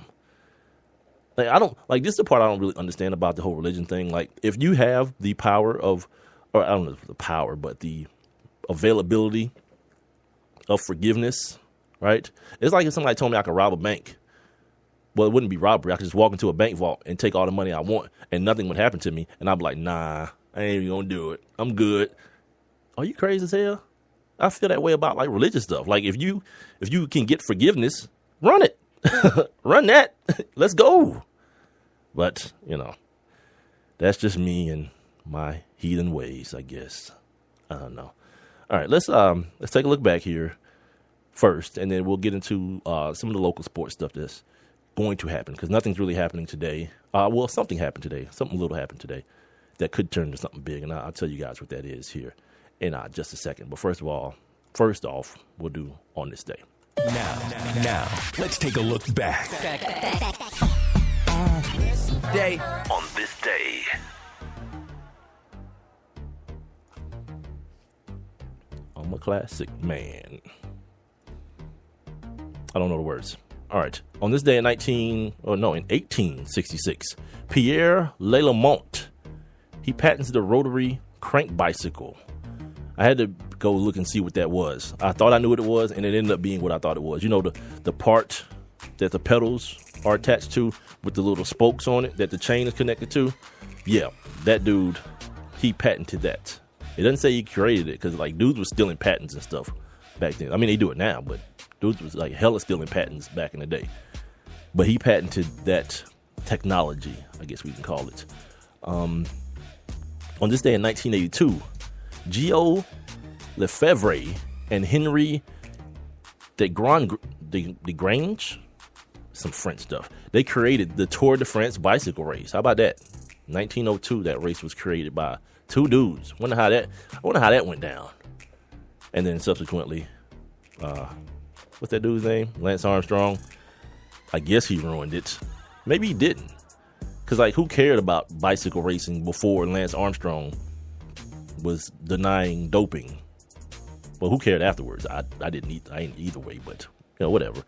Like I don't like this is the part I don't really understand about the whole religion thing. Like if you have the power of, or I don't know if the power, but the availability of forgiveness, right? It's like if somebody told me I could rob a bank. Well, it wouldn't be robbery. I could just walk into a bank vault and take all the money I want and nothing would happen to me. And I'd be like, nah, I ain't even gonna do it. I'm good. Are you crazy as hell? I feel that way about like religious stuff. Like if you can get forgiveness, run it. Run that. Let's go. But, that's just me and my heathen ways, I guess. I don't know. All right, let's take a look back here first, and then we'll get into some of the local sports stuff that's going to happen, because nothing's really happening today. Well, something happened today. Something little happened today that could turn into something big, and I'll tell you guys what that is here in just a second. But first off, we'll do On This Day. Now, let's take a look back. On this day. I'm a classic man. I don't know the words. All right. On this day in 1866, Pierre Lallemant, he patents the rotary crank bicycle. I had to go look and see what that was. I thought I knew what it was, and it ended up being what I thought it was. The part that the pedals are attached to with the little spokes on it that the chain is connected to. Yeah, that dude, he patented that. It doesn't say he created it, because like dudes were stealing patents and stuff back then. I mean, they do it now, but dudes was like hella stealing patents back in the day. But he patented that technology, I guess we can call it. On this day in 1982, Geo Lefebvre and Henry Desgrange, some French stuff, they created the Tour de France bicycle race. How about that? 1902, that race was created by two dudes. I wonder how that went down. And then subsequently, what's that dude's name? Lance Armstrong. I guess he ruined it. Maybe he didn't. Because, like, who cared about bicycle racing before Lance Armstrong was denying doping? Well, who cared afterwards? I didn't either way, but, whatever.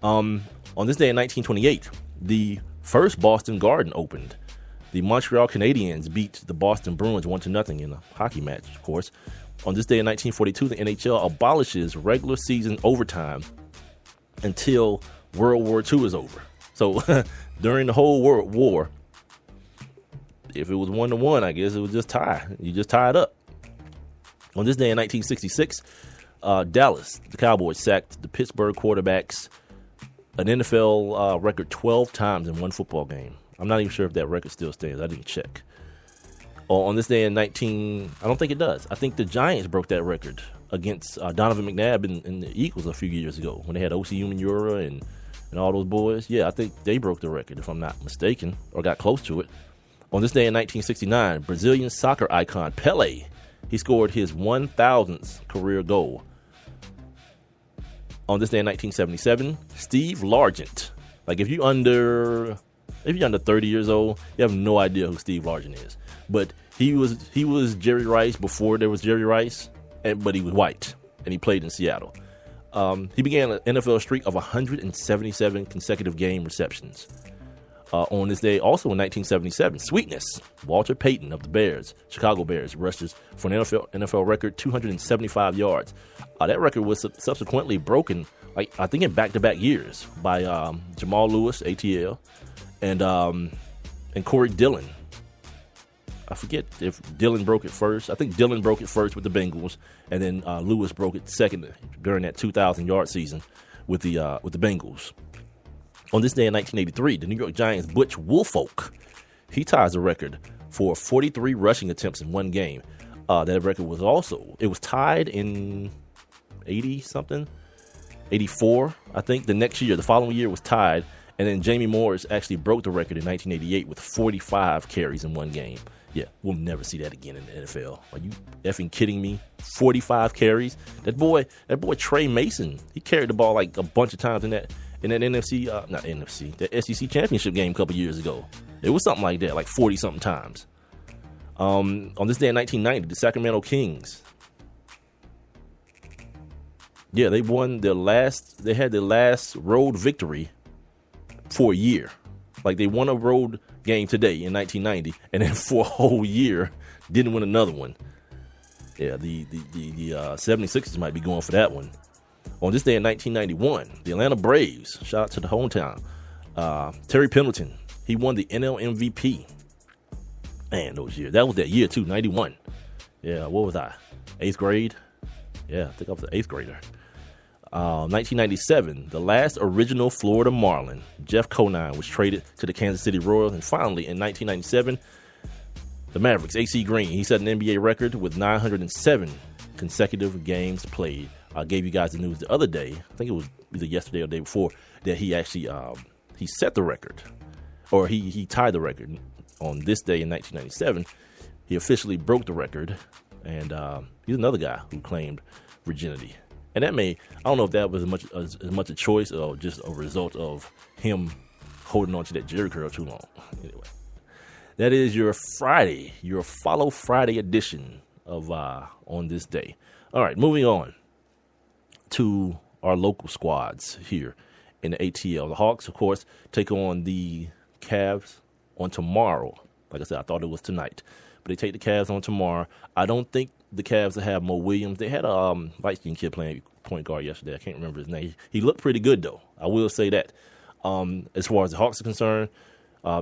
On this day in 1928, the first Boston Garden opened. The Montreal Canadiens beat the Boston Bruins 1-0 in a hockey match, of course. On this day in 1942, the NHL abolishes regular season overtime until World War II is over. So during the whole World War, if it was 1-1, I guess it was just tie. You just tie it up. On this day in 1966, Dallas, the Cowboys, sacked the Pittsburgh quarterbacks an NFL record 12 times in one football game. I'm not even sure if that record still stands. I didn't check. On this day in I don't think it does. I think the Giants broke that record against Donovan McNabb and the Eagles a few years ago when they had O.C. Umenyiora and all those boys. Yeah, I think they broke the record, if I'm not mistaken, or got close to it. On this day in 1969, Brazilian soccer icon Pelé, he scored his 1,000th career goal. On this day in 1977, Steve Largent. Like if you're under 30 years old, you have no idea who Steve Largent is. But he was Jerry Rice before there was Jerry Rice, but he was white, and he played in Seattle. He began an NFL streak of 177 consecutive game receptions. On this day, also in 1977, Sweetness, Walter Payton of the Bears, Chicago Bears, rushes for an NFL record 275 yards. That record was subsequently broken, I think in back-to-back years, by Jamal Lewis, ATL, and Corey Dillon. I forget if Dillon broke it first. I think Dillon broke it first with the Bengals, and then Lewis broke it second during that 2,000-yard season with the Bengals. On this day in 1983, the New York Giants' Butch Woolfolk, he ties the record for 43 rushing attempts in one game. That record was tied in 80-something, 84, I think. The following year was tied, and then Jamie Morris actually broke the record in 1988 with 45 carries in one game. Yeah, we'll never see that again in the NFL. Are you effing kidding me? 45 carries? That boy Trey Mason, he carried the ball like a bunch of times in that the SEC championship game a couple years ago. It was something like that, like 40-something times. On this day in 1990, the Sacramento Kings, yeah, they won they had their last road victory for a year. Like they won a road game today in 1990, and then for a whole year didn't win another one. Yeah, the 76ers might be going for that one. On this day in 1991, the Atlanta Braves, shout out to the hometown, Terry Pendleton, he won the NL MVP. Man, those years. That was that year, too, 91. Yeah, what was I? 8th grade? Yeah, I think I was an 8th grader. 1997, the last original Florida Marlin, Jeff Conine, was traded to the Kansas City Royals. And finally, in 1997, the Mavericks, AC Green, he set an NBA record with 907 consecutive games played. I gave you guys the news the other day, I think it was either yesterday or the day before, that he actually he set the record, or he tied the record on this day in 1997. He officially broke the record, and he's another guy who claimed virginity. And that I don't know if that was as much a choice or just a result of him holding on to that Jerry curl too long. Anyway, that is your Friday, your Follow Friday edition of On This Day. All right, moving on to our local squads here in the ATL. The Hawks, of course, take on the Cavs on tomorrow. Like I said, I thought it was tonight, but they take the Cavs on tomorrow. I don't think the Cavs will have Mo Williams. They had a light-skinned kid playing point guard yesterday. I can't remember his name. He looked pretty good, though. I will say that. As far as the Hawks are concerned,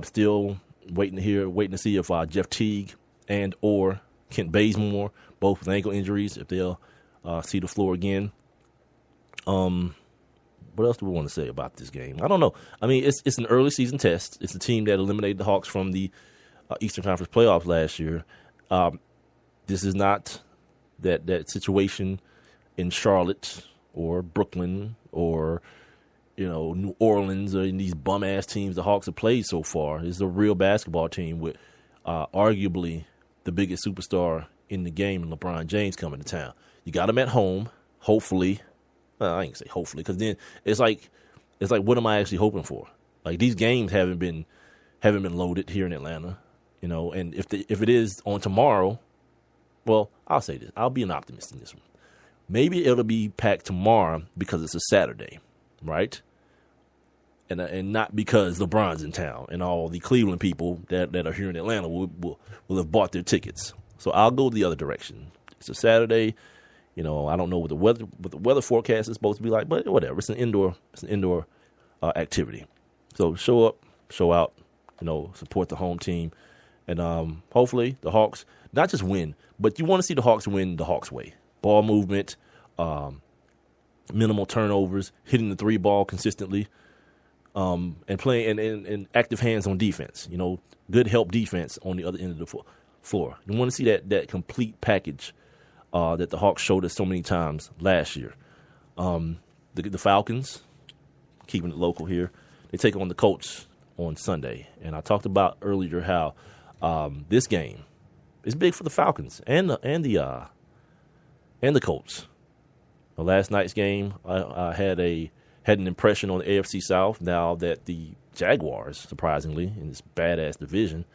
still waiting to see if Jeff Teague and or Kent Bazemore, both with ankle injuries, if they'll see the floor again. What else do we want to say about this game? I don't know. I mean, it's an early season test. It's a team that eliminated the Hawks from the Eastern Conference playoffs last year. This is not that situation in Charlotte or Brooklyn or New Orleans or in these bum ass teams the Hawks have played so far. This is a real basketball team with arguably the biggest superstar in the game, LeBron James, coming to town. You got him at home, hopefully. I ain't gonna say hopefully, because then it's like what am I actually hoping for? Like, these games haven't been loaded here in Atlanta, and if it is on tomorrow, well, I'll say this. I'll be an optimist in this one. Maybe it'll be packed tomorrow because it's a Saturday, right? And not because LeBron's in town and all the Cleveland people that are here in Atlanta will have bought their tickets. So I'll go the other direction. It's a Saturday. I don't know what the weather forecast is supposed to be like, but whatever. It's an indoor activity. So show up, show out, support the home team, and hopefully the Hawks not just win, but you want to see the Hawks win the Hawks way. Ball movement, minimal turnovers, hitting the three ball consistently, and playing and active hands on defense. Good help defense on the other end of the floor. You want to see that complete package that the Hawks showed us so many times last year. The Falcons, keeping it local here, they take on the Colts on Sunday. And I talked about earlier how this game is big for the Falcons and the Colts. The last night's game, I had an impression on the AFC South. Now that the Jaguars, surprisingly, in this badass division,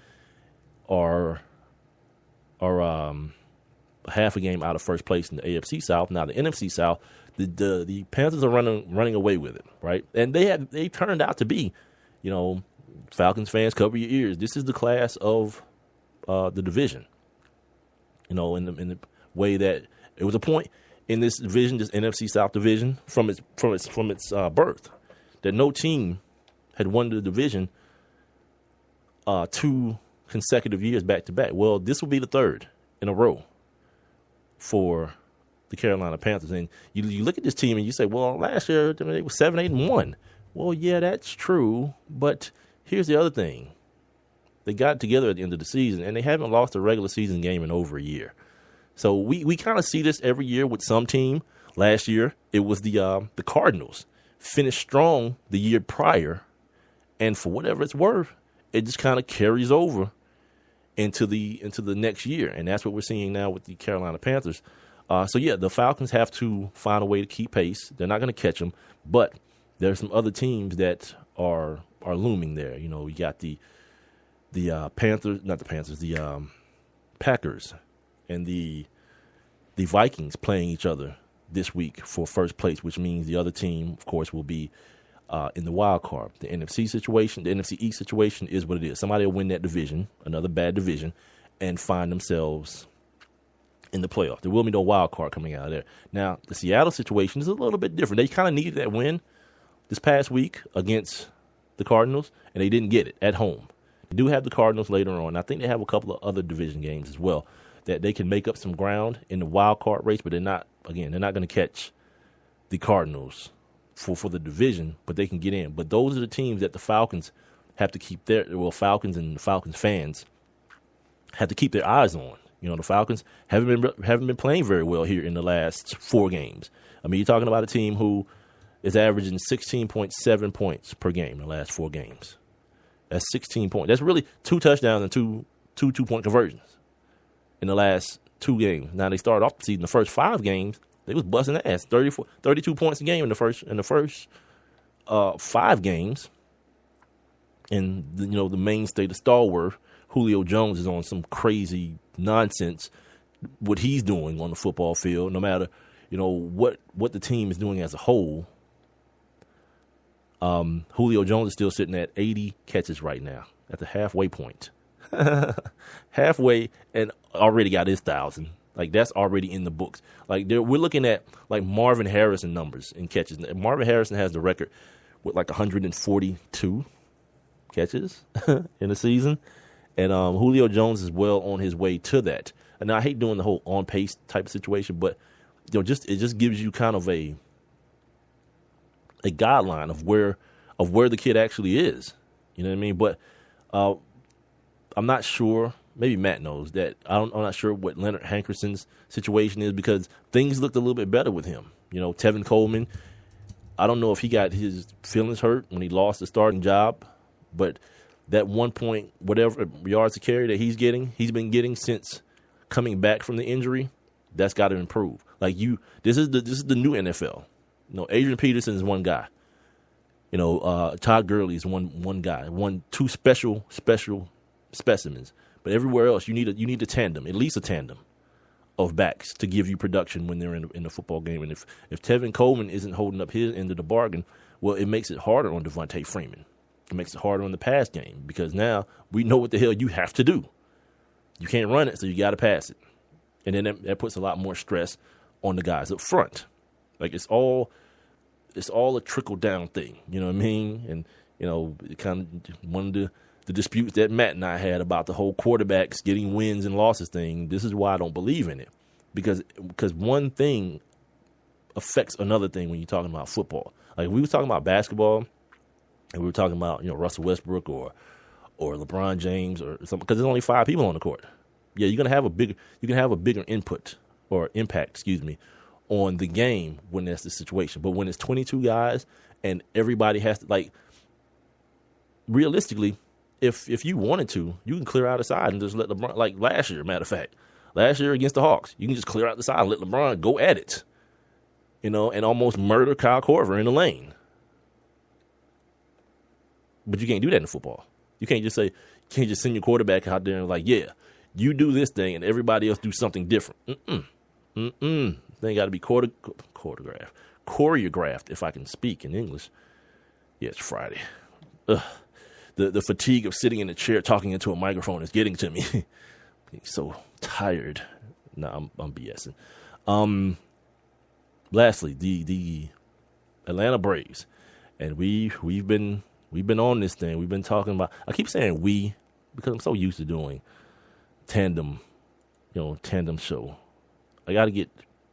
are half a game out of first place in the AFC South. Now the NFC South, the Panthers are running away with it, right? And they turned out to be, Falcons fans, cover your ears. This is the class of the division. In the way that it was a point in this division, this NFC South division, from its birth, that no team had won the division 2 consecutive years back to back. Well, this will be the third in a row for the Carolina Panthers. And you look at this team and you say, well, last year they were 7-8-1. Well, yeah, that's true. But here's the other thing. They got together at the end of the season, and they haven't lost a regular season game in over a year. So we kind of see this every year with some team. Last year, it was the Cardinals. Finished strong the year prior, and for whatever it's worth, it just kind of carries over into the next year. And that's what we're seeing now with the Carolina Panthers. So yeah, the Falcons have to find a way to keep pace. They're not going to catch them, but there's some other teams that are looming there. You know, you got the Panthers, not the Panthers, the Packers and the Vikings playing each other this week for first place, which means the other team, of course, will be in the wild card. The NFC situation, the NFC East situation is what it is. Somebody will win that division, another bad division, and find themselves in the playoff. There will be no wild card coming out of there. Now, the Seattle situation is a little bit different. They kind of needed that win this past week against the Cardinals, and they didn't get it at home. They do have the Cardinals later on. I think they have a couple of other division games as well that they can make up some ground in the wild card race, but they're not going to catch the Cardinals for the division, but they can get in. But those are the teams that the Falcons have to keep Falcons and the Falcons fans have to keep their eyes on. You know, the Falcons haven't been playing very well here in the last 4 games. I mean, you're talking about a team who is averaging 16.7 points per game in the last 4 games. That's 16 points. That's really 2 touchdowns and two 2-point conversions in the last 2 games. Now, they started off the season, the first 5 games, they was busting ass, 32 points a game in the first 5 games. And the mainstay, the stalwart, Julio Jones is on some crazy nonsense. What he's doing on the football field, no matter what the team is doing as a whole. Julio Jones is still sitting at 80 catches right now at the halfway point. Halfway, and already got his 1,000. Like, that's already in the books. Like, we're looking at like Marvin Harrison numbers in catches. Marvin Harrison has the record with like 142 catches in the season. And Julio Jones is well on his way to that. And I hate doing the whole on pace type of situation, but it just gives you kind of a guideline of where the kid actually is. You know what I mean? But I'm not sure. Maybe Matt knows that. I'm not sure what Leonard Hankerson's situation is, because things looked a little bit better with him. Tevin Coleman, I don't know if he got his feelings hurt when he lost the starting job, but that 1 point whatever yards to carry that he's been getting since coming back from the injury, that's got to improve. Like, this is the new NFL. Adrian Peterson is one guy. Todd Gurley is one guy. 2 special specimens. But everywhere else, you need a tandem, at least a tandem of backs to give you production when they're in the football game. And if Tevin Coleman isn't holding up his end of the bargain, well, it makes it harder on Devontae Freeman. It makes it harder on the pass game, because now we know what the hell you have to do. You can't run it, so you got to pass it. And then that puts a lot more stress on the guys up front. Like, it's all a trickle-down thing, you know what I mean? And, kind of one of the disputes that Matt and I had about the whole quarterbacks getting wins and losses thing, this is why I don't believe in it. Because one thing affects another thing when you're talking about football. Like, we were talking about basketball, and we were talking about, Russell Westbrook or LeBron James or something, because there's only 5 people on the court. Yeah, you can have a bigger input or impact, on the game when that's the situation. But when it's 22 guys and everybody has to, like, realistically, if you wanted to, you can clear out the side and just let LeBron, like last year, matter of fact. Last year against the Hawks, you can just clear out the side and let LeBron go at it, and almost murder Kyle Korver in the lane. But you can't do that in football. You can't just send your quarterback out there and like, yeah, you do this thing and everybody else do something different. They got to be choreographed, if I can speak in English. Yeah, it's Friday. Ugh. The fatigue of sitting in a chair talking into a microphone is getting to me. I'm so tired. Nah, I'm BSing. Lastly, the Atlanta Braves, and we've been on this thing. We've been talking about. I keep saying we because I'm so used to doing tandem show. I got to get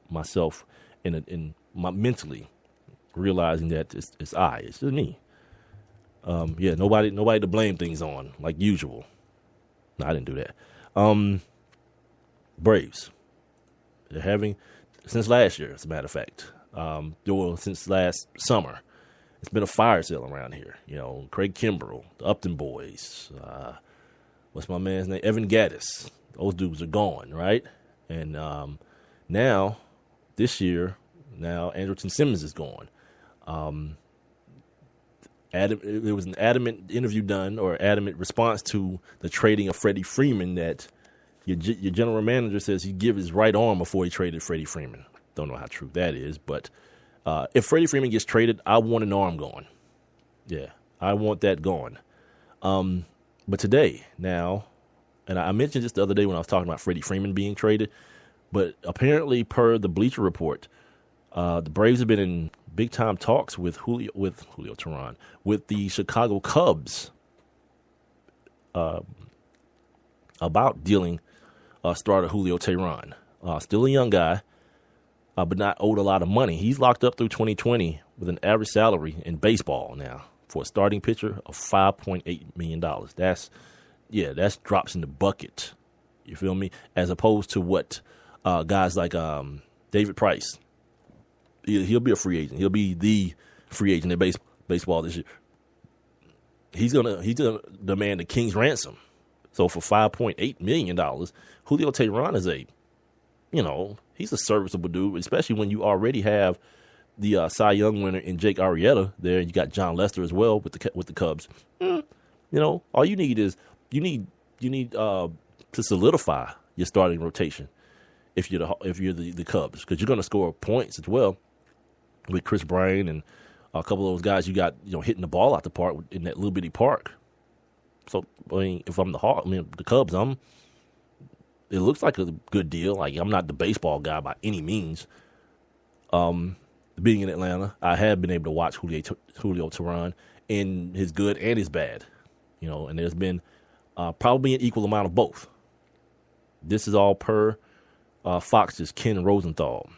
myself in my mentally realizing that it's just me. Nobody to blame things on like usual. No, I didn't do that. Braves, they're having since last year, as a matter of fact. Since last summer, it's been a fire sale around here. Craig Kimbrell, the Upton boys. What's my man's name? Evan Gattis. Those dudes are gone, right? And now this year, now Andrelton Simmons is gone. There was an adamant interview done or adamant response to the trading of Freddie Freeman that your general manager says he'd give his right arm before he traded Freddie Freeman. Don't know how true that is, but if Freddie Freeman gets traded, I want an arm gone. Yeah, I want that gone. But today, now, and I mentioned this the other day when I was talking about Freddie Freeman being traded, but apparently per the Bleacher Report, the Braves have been in big-time talks with Julio Teheran, with the Chicago Cubs about dealing starter Julio Teheran. Still a young guy, but not owed a lot of money. He's locked up through 2020 with an average salary in baseball now for a starting pitcher of $5.8 million. That's drops in the bucket. You feel me? As opposed to what guys like David Price. He'll be a free agent. He'll be the free agent in baseball this year. He's gonna demand a king's ransom. So for $5.8 million, Julio Teheran is he's a serviceable dude, especially when you already have the Cy Young winner in Jake Arrieta there. You got John Lester as well with the Cubs. All you need is you need to solidify your starting rotation if you're the Cubs, because you're going to score points as well with Chris Bryant and a couple of those guys you got hitting the ball out the park in that little bitty park. So if I'm the Cubs, it looks like a good deal. Like, I'm not the baseball guy by any means. Being in Atlanta, I have been able to watch Julio Teheran in his good and his bad, and there's been probably an equal amount of both. This is all per Fox's Ken Rosenthal.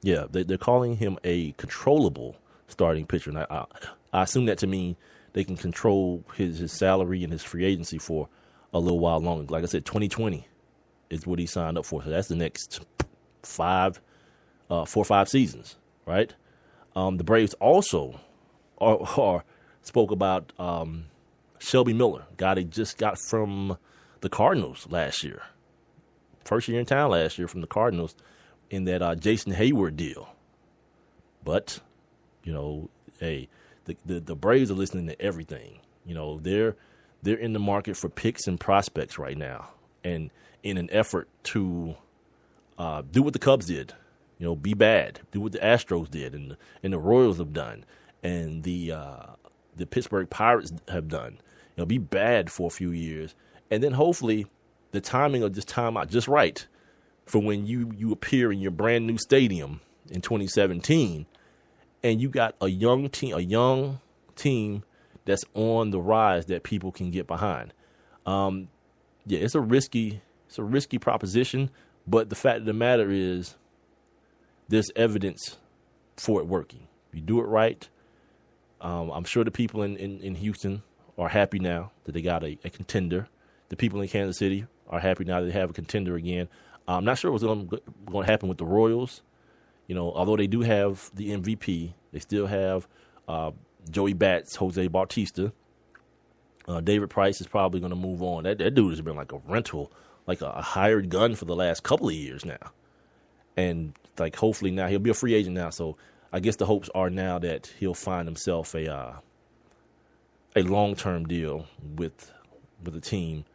Yeah, they're calling him a controllable starting pitcher, and I assume that to mean they can control his salary and his free agency for a little while longer. Like I said, 2020 is what he signed up for, so that's the next 4 or 5 seasons, right? The Braves also spoke about Shelby Miller, guy they just got from the Cardinals last year. First year in town last year from the Cardinals in that Jason Hayward deal. But, the Braves are listening to everything. They're in the market for picks and prospects right now, and in an effort to do what the Cubs did, be bad, do what the Astros did, and the Royals have done, and the Pittsburgh Pirates have done. Be bad for a few years, and then hopefully the timing of this time out just right for when you appear in your brand new stadium in 2017, and you got a young team that's on the rise that people can get behind. It's a risky proposition, but the fact of the matter is there's evidence for it working. You do it right. I'm sure the people in Houston are happy now that they got a contender. The people in Kansas City are happy now that they have a contender again. I'm not sure what's going to happen with the Royals. Although they do have the MVP, they still have Joey Bats, Jose Bautista. David Price is probably going to move on. That dude has been like a rental, like a hired gun for the last couple of years now. And hopefully now he'll be a free agent now. So I guess the hopes are now that he'll find himself a long-term deal with a team,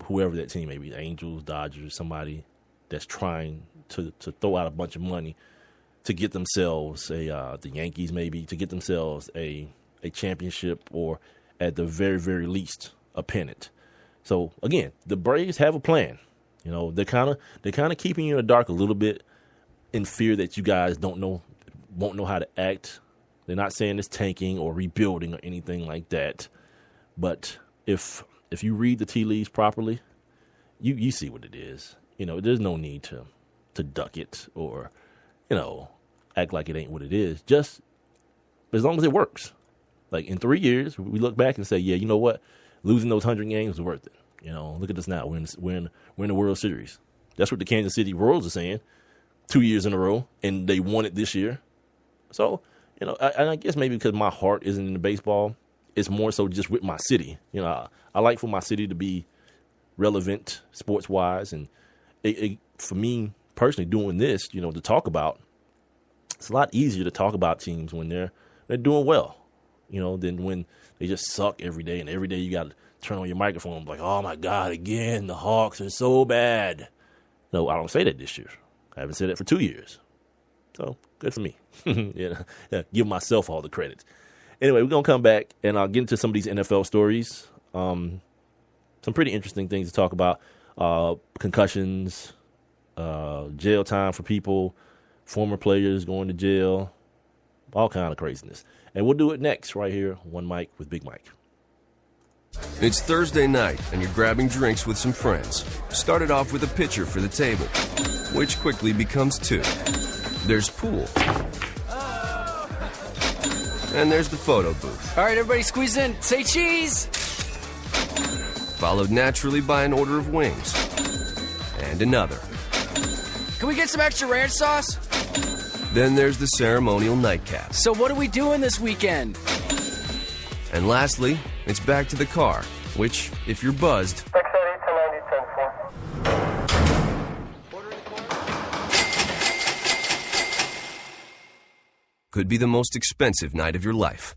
whoever that team may be, Angels, Dodgers, somebody that's trying to throw out a bunch of money to get themselves the Yankees maybe, to get themselves a championship, or at the very, very least a pennant. So again, the Braves have a plan. They're kind of keeping you in the dark a little bit in fear that you guys won't know how to act. They're not saying it's tanking or rebuilding or anything like that. But if you read the tea leaves properly, you see what it is. There's no need to duck it or, act like it ain't what it is. Just as long as it works. Like in 3 years, we look back and say, yeah, you know what? Losing those 100 games was worth it. Look at us now. We're in the World Series. That's what the Kansas City Royals are saying 2 years in a row, and they won it this year. So, I guess maybe because my heart isn't in the baseball, it's more so just with my city. I like for my city to be relevant sports-wise, and for me personally, doing this, to talk about, it's a lot easier to talk about teams when they're doing well, than when they just suck every day. And every day you got to turn on your microphone like, oh my God, again, the Hawks are so bad. No, I don't say that this year. I haven't said it for 2 years. So good for me. Give myself all the credit. Anyway, we're going to come back and I'll get into some of these NFL stories. Some pretty interesting things to talk about. Concussions, jail time for people, former players going to jail, all kind of craziness. And we'll do it next right here, One Mic with Big Mike. It's Thursday night, and you're grabbing drinks with some friends. Started off with a pitcher for the table, which quickly becomes 2. There's pool. And there's the photo booth. All right, everybody squeeze in. Say cheese. Followed naturally by an order of wings. And another. Can we get some extra ranch sauce? Then there's the ceremonial nightcap. So what are we doing this weekend? And lastly, it's back to the car, which, if you're buzzed, could be the most expensive night of your life.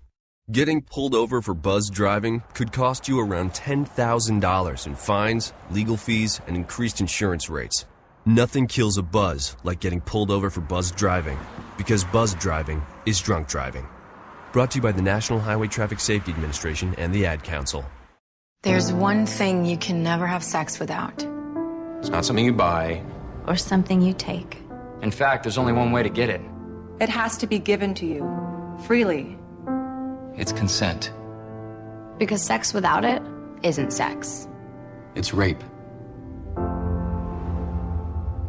Getting pulled over for buzz driving could cost you around $10,000 in fines, legal fees, and increased insurance rates. Nothing kills a buzz like getting pulled over for buzz driving, because buzz driving is drunk driving. Brought to you by the National Highway Traffic Safety Administration and the Ad Council. There's one thing you can never have sex without. It's not something you buy. Or something you take. In fact, there's only one way to get it. It has to be given to you, freely. It's consent. Because sex without it isn't sex. It's rape.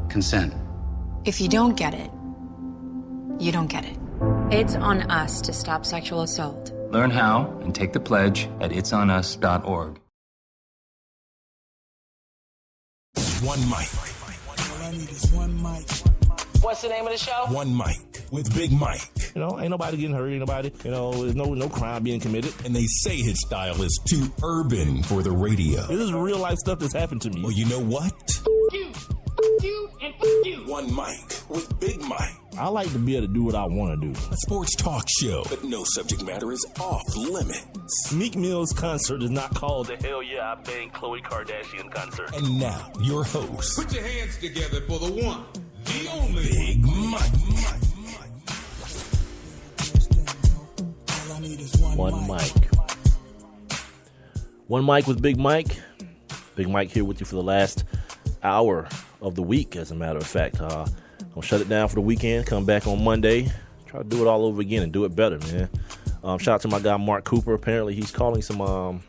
Consent. If you don't get it, you don't get it. It's on us to stop sexual assault. Learn how and take the pledge at itsonus.org. One mic. All I need is one mic. What's the name of the show? One mic with Big Mike. Ain't nobody getting hurt, ain't nobody, there's no crime being committed. And they say his style is too urban for the radio. This is real life stuff that's happened to me. Well, you know what? You, and you. One mic with Big Mike. I like to be able to do what I want to do. A sports talk show, but no subject matter is off limits. Meek Mill's concert is not called the Hell Yeah I Bang Khloe Kardashian concert. And now, your host. Put your hands together for the one, the only Big Mike. All I need is one mic. One mic with Big Mike. Big Mike here with you for the last hour of the week, as a matter of fact. I'll shut it down for the weekend, come back on Monday, try to do it all over again and do it better, man. Shout out to my guy Mark Cooper. Apparently he's calling some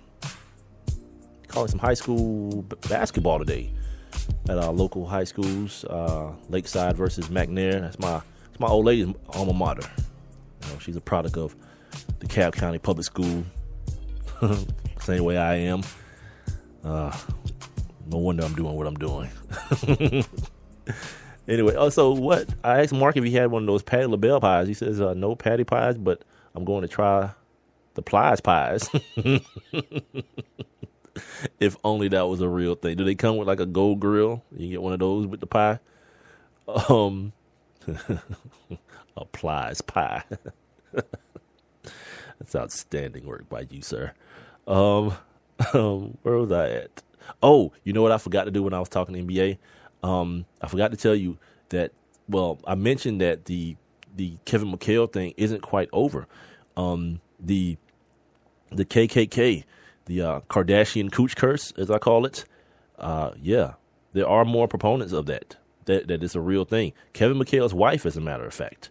high school basketball today at local high schools, Lakeside versus McNair. That's my old lady's alma mater. She's a product of the Cobb County Public School, same way I am. No wonder I'm doing what I'm doing. Anyway, so what? I asked Mark if he had one of those Patti LaBelle pies. He says, no Patti pies, but I'm going to try the Plies pies. If only that was a real thing. Do they come with like a gold grill? You get one of those with the pie? A Plies pie. That's outstanding work by you, sir. Where was I at? Oh, you know what I forgot to do when I was talking to NBA? I forgot to tell you that, I mentioned that the Kevin McHale thing isn't quite over. The KKK, the Kardashian Cooch Curse, as I call it, there are more proponents of that it's a real thing. Kevin McHale's wife, as a matter of fact,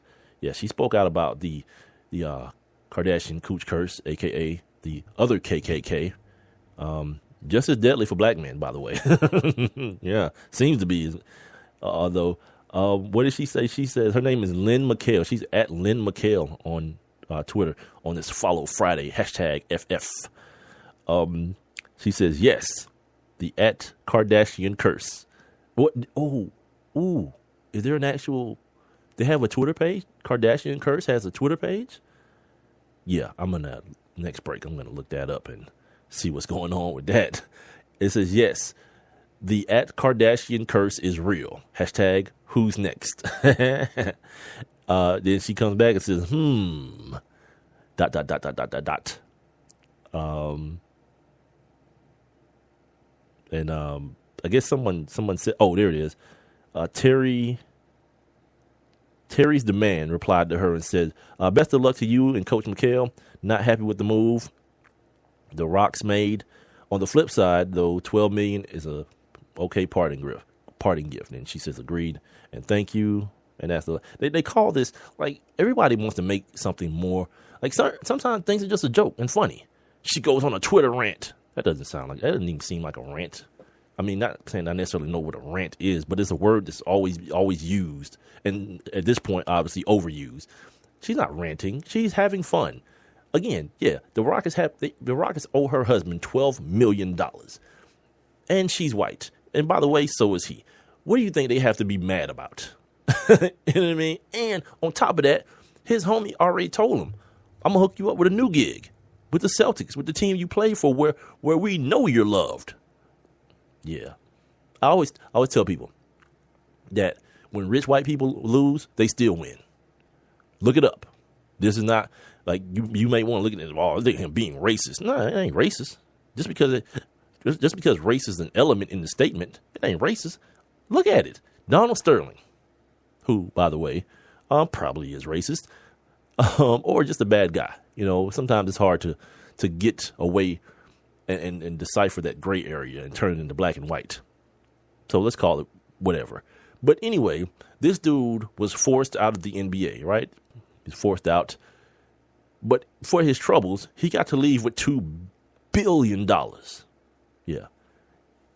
she spoke out about the Kardashian Cooch Curse, a.k.a. the other KKK, just as deadly for black men, by the way. Yeah, seems to be. Although, what did she say? She says her name is Lynn McHale. She's at Lynn McHale on Twitter on this Follow Friday, #FF. She says, yes, the at Kardashian curse. What? Oh, is there an actual, they have a Twitter page? Kardashian curse has a Twitter page? Yeah, next break, I'm going to look that up and see what's going on with that. It says, yes, The @Kardashian curse is real. Hashtag who's next. Then she comes back and says, dot. I guess someone said, oh, there it is. Terry's Demand replied to her and said, best of luck to you and Coach McHale. Not happy with the move the Rock's made. On the flip side, though, $12 million is a okay parting gift. And she says, agreed and thank you. And that's they call this, like, everybody wants to make something more. Like, sometimes things are just a joke and funny. She goes on a Twitter rant. That doesn't even seem like a rant. I mean, not saying I necessarily know what a rant is, but it's a word that's always used. And at this point, obviously overused. She's not ranting. She's having fun. Again, yeah, the Rockets owe her husband $12 million. And she's white. And by the way, so is he. What do you think they have to be mad about? You know what I mean? And on top of that, his homie already told him, I'm going to hook you up with a new gig with the Celtics, with the team you play for, where we know you're loved. Yeah. I always tell people that when rich white people lose, they still win. Look it up. This is not like you may want to look at it. Oh, they're being racist. No, it ain't racist. Just because race is an element in the statement, it ain't racist. Look at it. Donald Sterling, who, by the way, probably is racist, or just a bad guy. You know, sometimes it's hard to get away and decipher that gray area and turn it into black and white. So let's call it whatever. But anyway, this dude was forced out of the NBA, right? He's forced out. But for his troubles, he got to leave with $2 billion. Yeah.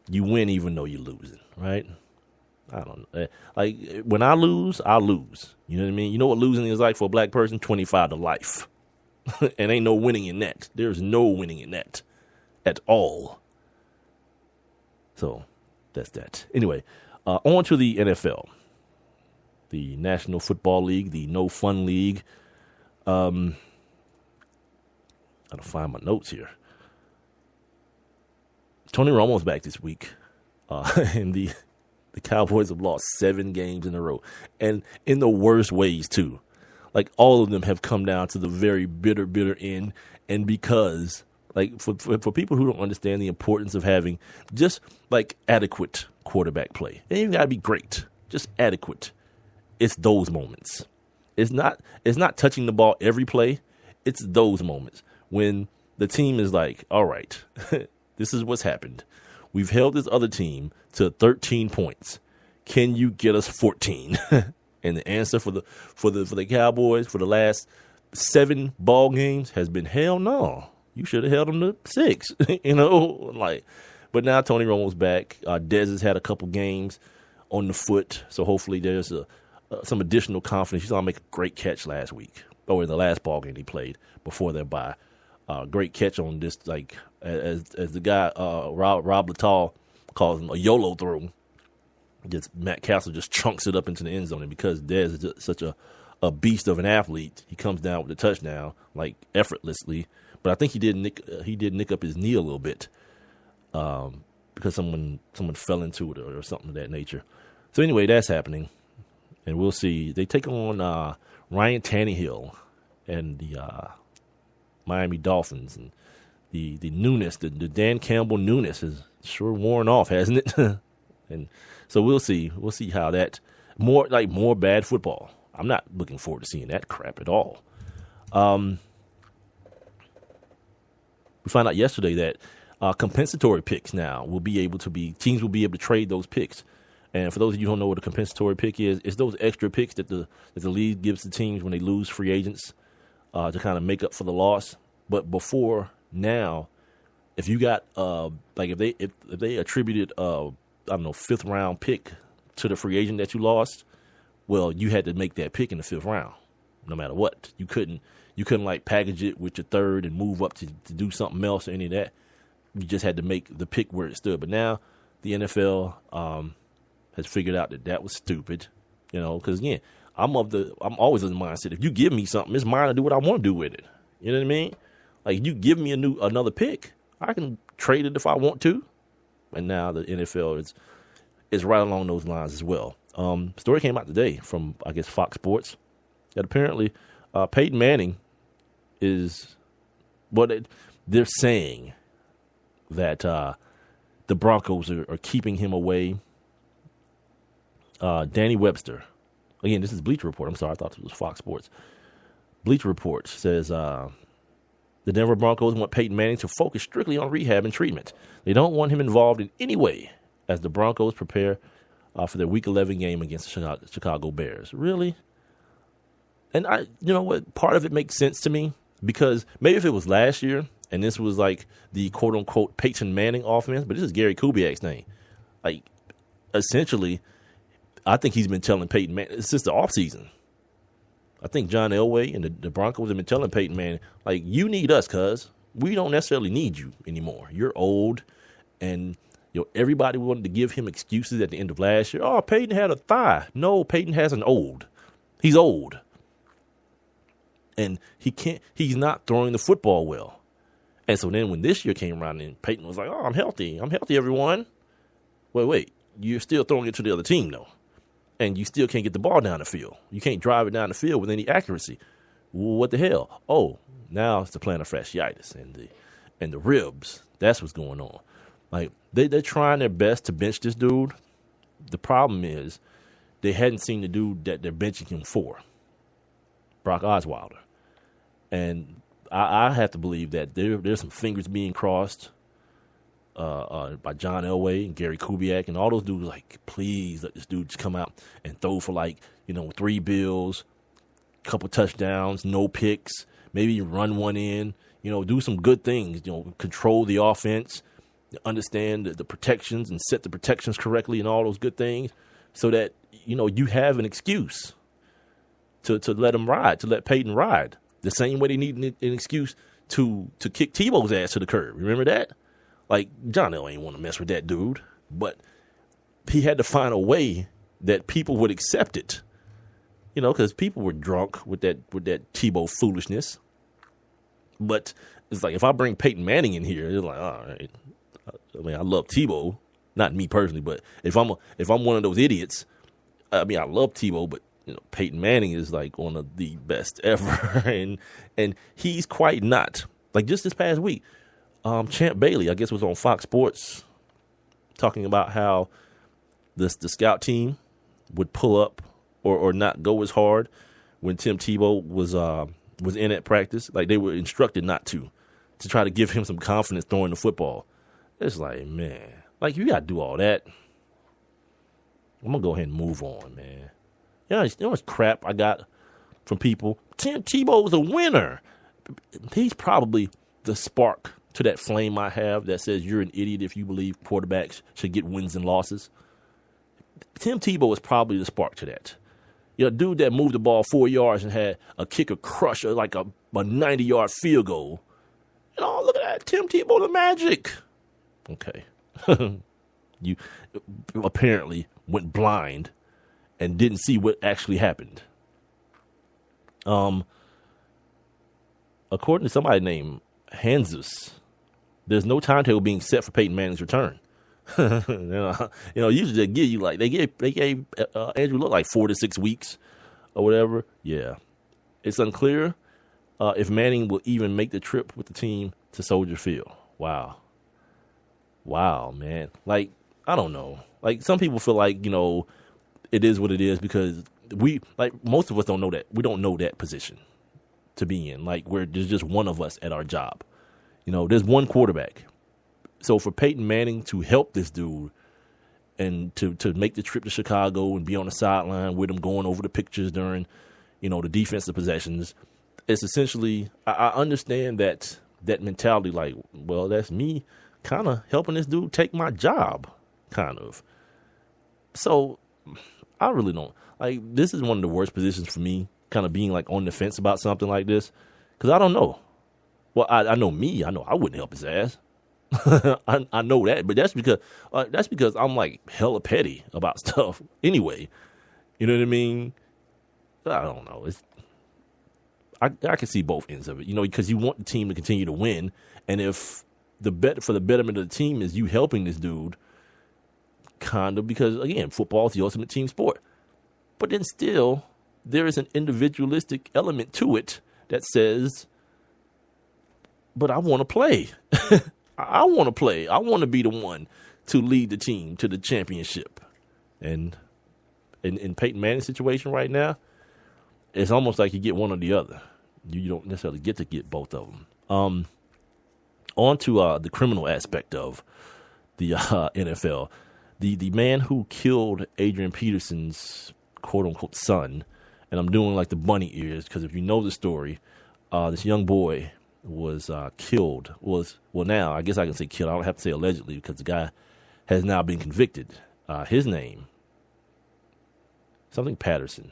You win even though you're losing, right? I don't know. Like, when I lose, I lose. You know what I mean? You know what losing is like for a black person? 25 to life. And ain't no winning in that. There's no winning in that at all. So that's that. Anyway, on to the NFL. The National Football League, the No Fun League. Gotta find my notes here. Tony Romo's back this week. And the Cowboys have lost 7 games in a row. And in the worst ways, too. Like, all of them have come down to the very bitter end. And because, like, for people who don't understand the importance of having just, like, adequate quarterback play. It ain't got to be great. Just adequate. It's those moments. It's not touching the ball every play. It's those moments when the team is like, all right, this is what's happened. We've held this other team to 13 points. Can you get us 14? And the answer for the Cowboys for the last 7 ball games has been hell no. You should have held them to 6. You know, like. But now Tony Romo's back. Dez has had a couple games on the foot, so hopefully there's some additional confidence. He saw him make a great catch last week, or in the last ball game he played before their bye. Great catch on this, like as the guy Rob Littall calls him, a YOLO throw. Just Matt Castle just chunks it up into the end zone, and because Dez is just such a beast of an athlete, he comes down with the touchdown like effortlessly. But I think he did nick up his knee a little bit because someone fell into it or something of that nature. So anyway, that's happening, and we'll see. They take on Ryan Tannehill and the Miami Dolphins, and the newness, the Dan Campbell newness has sure worn off, hasn't it? And so we'll see how that more bad football. I'm not looking forward to seeing that crap at all. We found out yesterday that compensatory picks now teams will be able to trade those picks. And for those of you who don't know what a compensatory pick is, it's those extra picks that the league gives to teams when they lose free agents to kind of make up for the loss. But before now, if you got if they attributed 5th round pick to the free agent that you lost, well, you had to make that pick in the 5th round, no matter what. You couldn't like package it with your 3rd and move up to do something else or any of that. You just had to make the pick where it stood. But now the NFL has figured out that was stupid, you know, because again, I'm always in the mindset, if you give me something, it's mine to do what I want to do with it. You know what I mean? Like, you give me another pick, I can trade it if I want to. and now the NFL is right along those lines as well. Story came out today from, I guess, Fox Sports that apparently Peyton Manning is they're saying that the Broncos are keeping him away. Danny Webster, again, this is Bleacher Report. I'm sorry, I thought it was Fox Sports. Bleacher Report says the Denver Broncos want Peyton Manning to focus strictly on rehab and treatment. They don't want him involved in any way as the Broncos prepare for their Week 11 game against the Chicago Bears. Really? And you know what? Part of it makes sense to me because maybe if it was last year and this was like the quote unquote Peyton Manning offense, but this is Gary Kubiak's name. Like, essentially, I think he's been telling Peyton Manning since the offseason. I think John Elway and the Broncos have been telling Peyton Manning, like, you need us, cuz we don't necessarily need you anymore. You're old, and everybody wanted to give him excuses at the end of last year. Oh, Peyton had a thigh. No, Peyton has an old. He's old. And he's not throwing the football well. And so then when this year came around and Peyton was like, oh, I'm healthy, everyone. Wait, you're still throwing it to the other team, though. And you still can't get the ball down the field. You can't drive it down the field with any accuracy. What the hell? Oh, now it's the plantar fasciitis and the ribs. That's what's going on. Like, they're trying their best to bench this dude. The problem is they hadn't seen the dude that they're benching him for, Brock Osweiler. And I have to believe that there's some fingers being crossed by John Elway and Gary Kubiak and all those dudes. Like, please let this dude just come out and throw for 3 bills, couple touchdowns, no picks, maybe run one in, do some good things, control the offense, understand the protections and set the protections correctly and all those good things so that, you have an excuse to let him ride, to let Peyton ride. The same way they need an excuse to kick Tebow's ass to the curb. Remember that? Like, John Elway ain't want to mess with that dude, but he had to find a way that people would accept it. Because people were drunk with that Tebow foolishness. But it's like, if I bring Peyton Manning in here, it's like, all right. I mean, I love Tebow, not me personally, but if I'm one of those idiots, I mean, I love Tebow, but Peyton Manning is like one of the best ever, and he's quite not. Like, just this past week, Champ Bailey, I guess, was on Fox Sports talking about how the scout team would pull up or not go as hard when Tim Tebow was in at practice. Like, they were instructed not to try to give him some confidence throwing the football. It's like, man, like, you got to do all that. I'm going to go ahead and move on, man. You know what's crap I got from people? Tim Tebow was a winner. He's probably the spark to that flame I have that says you're an idiot if you believe quarterbacks should get wins and losses. Tim Tebow is probably the spark to that. Dude that moved the ball 4 yards and had a kicker crusher, like a 90-yard field goal. Look at that. Tim Tebow, the magic. Okay. You apparently went blind and didn't see what actually happened. According to somebody named Hanzus, there's no timetable being set for Peyton Manning's return. Usually they give you they gave Andrew Luck like 4 to 6 weeks or whatever. Yeah, it's unclear if Manning will even make the trip with the team to Soldier Field. Wow, man. Like, I don't know. Like, some people feel like it is what it is because most of us don't know that. We don't know that position to be in. Like, where there's just one of us at our job. There's one quarterback. So for Peyton Manning to help this dude and to make the trip to Chicago and be on the sideline with him going over the pictures during, the defensive possessions, it's essentially, I understand that mentality, like, well, that's me kind of helping this dude take my job, kind of. So I really don't. Like, this is one of the worst positions for me, kind of being like on the fence about something like this, because I don't know. Well, I know me. I know I wouldn't help his ass. I know that, but that's because I'm like hella petty about stuff anyway. You know what I mean? I don't know. I can see both ends of it, because you want the team to continue to win, and if for the betterment of the team is you helping this dude kind of, because, again, football is the ultimate team sport. But then still, there is an individualistic element to it that says, but I want to play. I want to play. I want to be the one to lead the team to the championship. And in Peyton Manning's situation right now, it's almost like you get one or the other. You don't necessarily get to get both of them. On to the criminal aspect of the NFL. The man who killed Adrian Peterson's quote-unquote son, and I'm doing like the bunny ears because if you know the story, this young boy was killed. Now I guess I can say killed. I don't have to say allegedly because the guy has now been convicted. His name, something Patterson.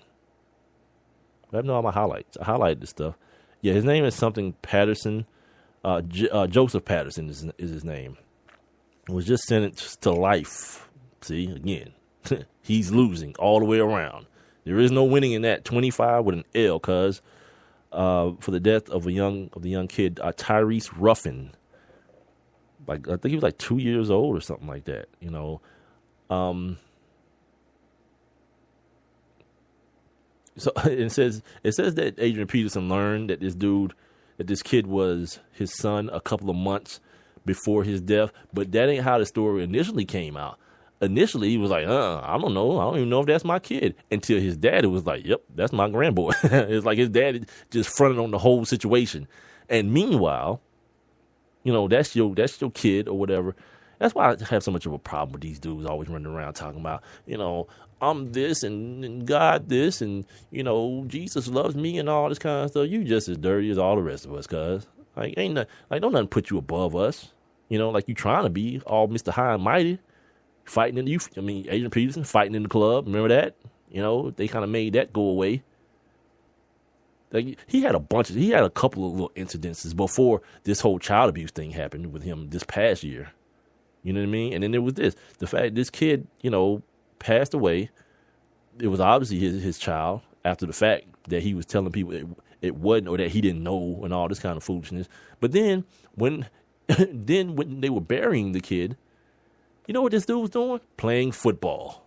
I have all my highlights. I highlighted this stuff. Yeah, his name is something Patterson. Joseph Patterson is his name. Was just sentenced to life. See, again, he's losing all the way around. There is no winning in that. 25 with an L, cuz for the death of the young kid, Tyrese Ruffin. Like I think he was like 2 years old or something like that. You know. So it says that Adrian Peterson learned that this kid was his son a couple of months before his death, but that ain't how the story initially came out. Initially, he was like, I don't know. I don't even know if that's my kid. Until his daddy was like, yep, that's my grandboy. It's like his daddy just fronted on the whole situation. And meanwhile, you know, that's your kid or whatever. That's why I have so much of a problem with these dudes always running around talking about, you know, I'm this and God this and, you know, Jesus loves me and all this kind of stuff. You just as dirty as all the rest of us, cuz. Like, don't nothing put you above us. You know, like you trying to be all Mr. High and Mighty. Fighting in Adrian Peterson fighting in the club. Remember that? You know, they kind of made that go away. Like he had a couple of little incidences before this whole child abuse thing happened with him this past year. You know what I mean? And then there was the fact this kid, you know, passed away. It was obviously his child after the fact that he was telling people it wasn't, or that he didn't know, and all this kind of foolishness. But then when they were burying the kid, you know what this dude was doing? Playing football.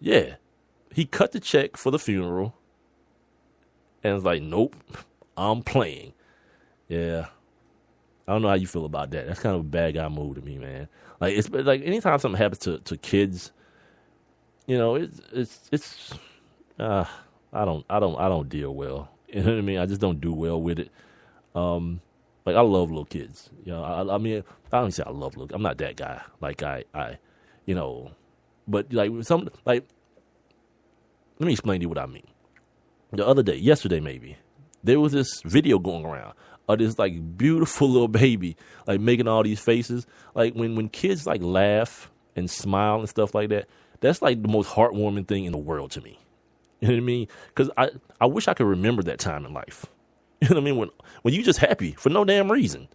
Yeah. He cut the check for the funeral and was like, nope, I'm playing. Yeah. I don't know how you feel about that. That's kind of a bad guy move to me, man. Like it's like anytime something happens to kids, you know, I don't deal well. You know what I mean? I just don't do well with it. Like I love little kids. You know, I mean, I don't say I love little. I'm not that guy. Like I, you know, but like let me explain to you what I mean. The other day, yesterday maybe, there was this video going around of this like beautiful little baby like making all these faces. Like when kids like laugh and smile and stuff like that, that's like the most heartwarming thing in the world to me. You know what I mean? Because I wish I could remember that time in life. You know what I mean? When you just happy for no damn reason.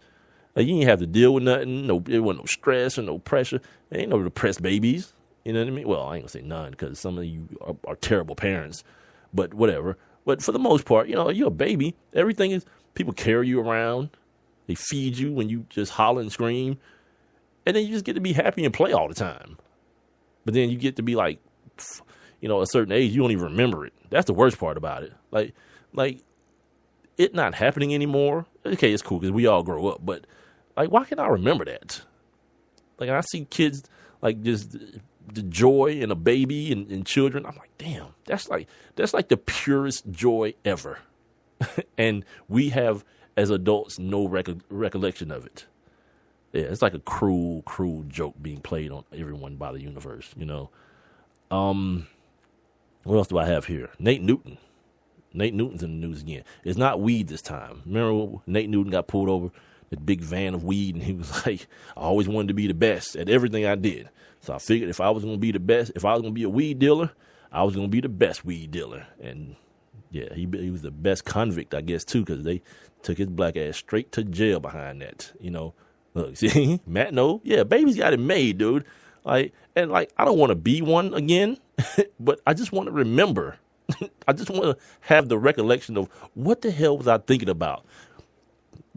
Like you ain't have to deal with nothing. There wasn't no stress or no pressure. There ain't no depressed babies. You know what I mean? Well, I ain't gonna say none because some of you are terrible parents. But whatever. But for the most part, you know, you're a baby. Everything is, people carry you around. They feed you when you just holler and scream. And then you just get to be happy and play all the time. But then you get to be like, you know, a certain age, you don't even remember it. That's the worst part about it. Like it not happening anymore. Okay, it's cool because we all grow up. But like, why can't I remember that? Like I see kids like just the joy in a baby and children. I'm like, damn, that's like the purest joy ever. And we have, as adults, no recollection of it. Yeah, it's like a cruel joke being played on everyone by the universe, you know. What else do I have here? Nate Newton. Nate Newton's in the news again. It's not weed this time. Remember Nate Newton got pulled over, the big van of weed, and he was like, I always wanted to be the best at everything I did. So I figured if I was going to be the best, if I was going to be a weed dealer, I was going to be the best weed dealer. And yeah, he was the best convict, I guess, too, because they took his black ass straight to jail behind that, you know. Look, see, Matt, no, yeah, baby's got it made, dude. I don't want to be one again, but I just want to remember. I just want to have the recollection of what the hell was I thinking about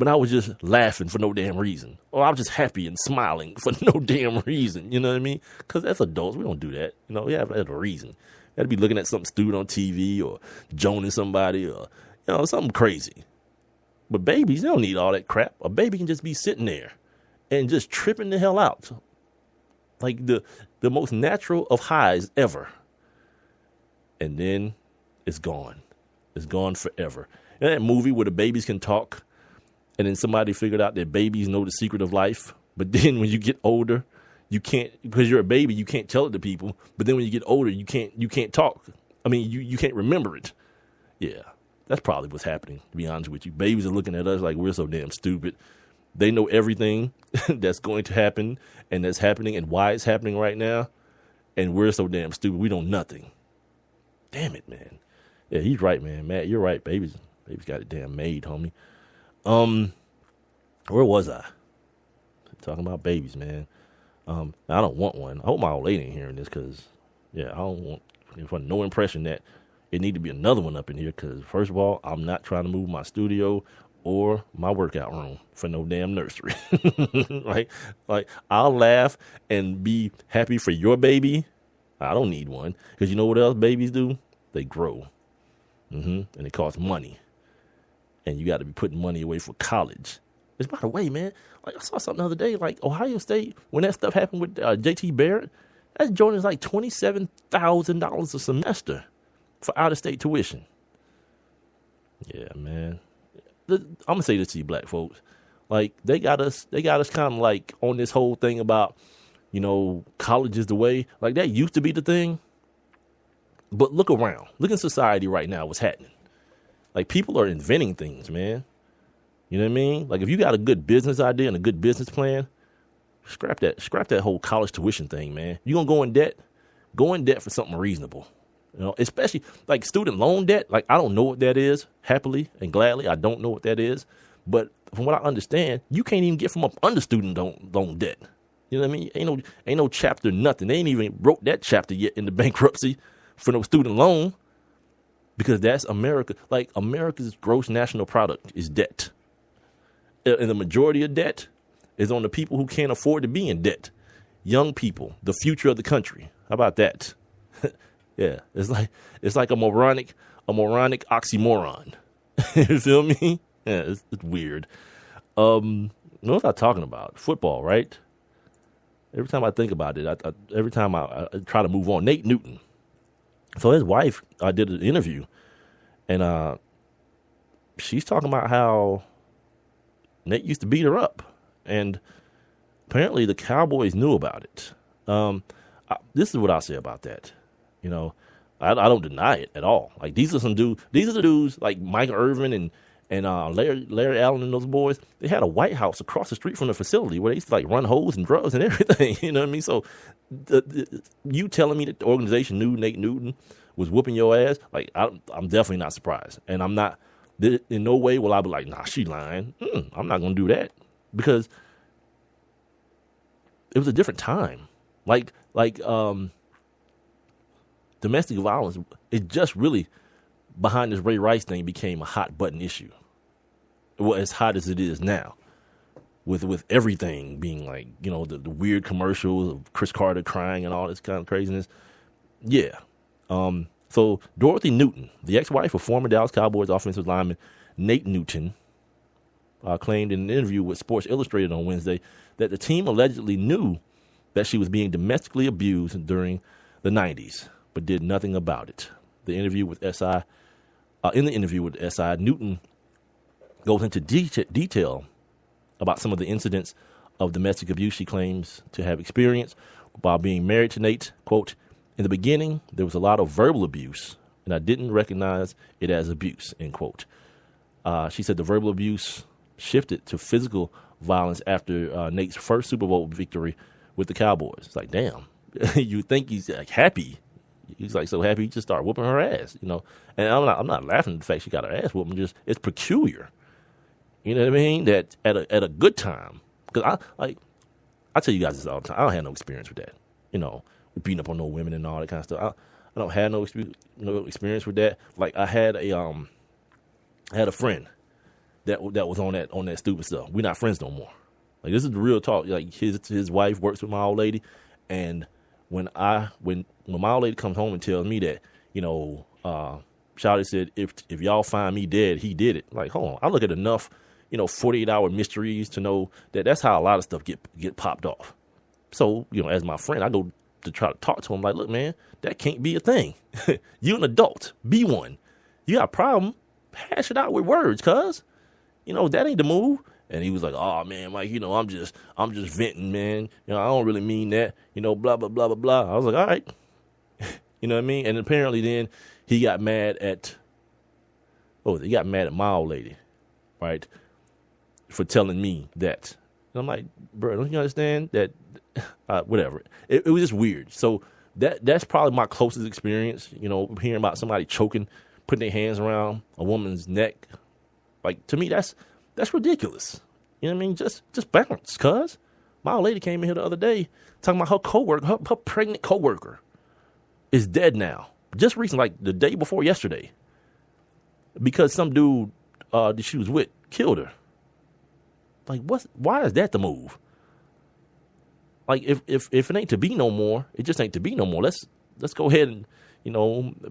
but I was just laughing for no damn reason. Or I was just happy and smiling for no damn reason. You know what I mean? Because as adults, we don't do that. You know, we have a reason. You got to be looking at something stupid on TV or joning somebody or, something crazy. But babies, they don't need all that crap. A baby can just be sitting there and just tripping the hell out. Like the most natural of highs ever. And then it's gone. It's gone forever. You know that movie where the babies can talk and then somebody figured out that babies know the secret of life? But then when you get older, you can't, because you're a baby, you can't tell it to people. But then when you get older, you can't talk. I mean, you can't remember it. Yeah, that's probably what's happening, to be honest with you. Babies are looking at us like we're so damn stupid. They know everything that's going to happen and that's happening and why it's happening right now. And we're so damn stupid. We know nothing. Damn it, man. Yeah, he's right, man. Matt, you're right. Babies got it damn made, homie. Where was I? Talking about babies, man. I don't want one. I hope my old lady ain't hearing this because, I don't want no impression that it need to be another one up in here because, first of all, I'm not trying to move my studio or my workout room for no damn nursery. like I'll laugh and be happy for your baby. I don't need one because you know what else babies do? They grow. And it costs money. And you got to be putting money away for college. Which, by the way, man, like I saw something the other day, like Ohio State, when that stuff happened with JT Barrett, that joint is like $27,000 a semester for out-of-state tuition. Yeah, man. I'm gonna say this to you, black folks. Like they got us kind of like on this whole thing about, college is the way. Like that used to be the thing. But look around. Look in society right now. What's happening? Like people are inventing things, man. You know what I mean? Like if you got a good business idea and a good business plan, scrap that whole college tuition thing, man. You gonna go in debt? Go in debt for something reasonable. Especially like student loan debt. Like I don't know what that is. Happily and gladly, I don't know what that is. But from what I understand, you can't even get from up under student loan debt. You know what I mean? Ain't no chapter nothing. They ain't even wrote that chapter yet in the bankruptcy for no student loan. Because that's America. Like America's gross national product is debt. And the majority of debt is on the people who can't afford to be in debt. Young people, the future of the country. How about that? Yeah, it's like a moronic oxymoron. You feel me? Yeah, it's weird. What was I talking about? Football, right? Every time I think about it, every time I try to move on. Nate Newton. So his wife did an interview, and she's talking about how Nate used to beat her up, and apparently the Cowboys knew about it. This is what I'll say about that. I don't deny it at all. Like these are the dudes like Mike Irvin and Larry Allen and those boys. They had a White House across the street from the facility where they used to like run hoes and drugs and everything. You know what I mean? So you telling me that the organization knew Nate Newton was whooping your ass? Like I'm definitely not surprised, and I'm not. In no way will I be like, nah, she lying. I'm not gonna do that because it was a different time. Like domestic violence, it just really, behind this Ray Rice thing, became a hot button issue. Well, as hot as it is now, with everything being like, the weird commercials of Chris Carter crying and all this kind of craziness. Yeah. So Dorothy Newton, the ex-wife of former Dallas Cowboys offensive lineman Nate Newton, claimed in an interview with Sports Illustrated on Wednesday that the team allegedly knew that she was being domestically abused during the 90s. But did nothing about it. In the interview with SI, Newton goes into detail about some of the incidents of domestic abuse she claims to have experienced while being married to Nate. Quote, in the beginning, there was a lot of verbal abuse, and I didn't recognize it as abuse, end quote. She said the verbal abuse shifted to physical violence after Nate's first Super Bowl victory with the Cowboys. It's like, damn, you think he's like happy. He's like so happy he just started whooping her ass, And I'm not laughing at the fact she got her ass whooped. Just it's peculiar, you know what I mean? That at a good time, because I tell you guys this all the time. I don't have no experience with that, beating up on no women and all that kind of stuff. I don't have no experience with that. Like I had a friend that was on that stupid stuff. We're not friends no more. Like, this is the real talk. Like, his wife works with my old lady, and when my old lady comes home and tells me that, Shawty said, if y'all find me dead, he did it. Like, hold on. I look at enough, 48-hour mysteries to know that that's how a lot of stuff get popped off. So, as my friend, I go to try to talk to him like, look, man, that can't be a thing. You an adult. Be one. You got a problem, hash it out with words, cuz. That ain't the move. And he was like, oh, man, Mike, I'm just venting, man. I don't really mean that, blah, blah, blah, blah, blah. I was like, all right. You know what I mean? And apparently then he got mad at my old lady, right, for telling me that. And I'm like, bro, don't you understand that, whatever. It was just weird. So that's probably my closest experience, hearing about somebody choking, putting their hands around a woman's neck. Like, to me, that's ridiculous. You know what I mean? Just bounce, cuz. My old lady came in here the other day talking about her coworker, her pregnant coworker is dead now. Just recently, like the day before yesterday. Because some dude that she was with killed her. Like, why is that the move? Like, if it ain't to be no more, it just ain't to be no more. Let's go ahead and,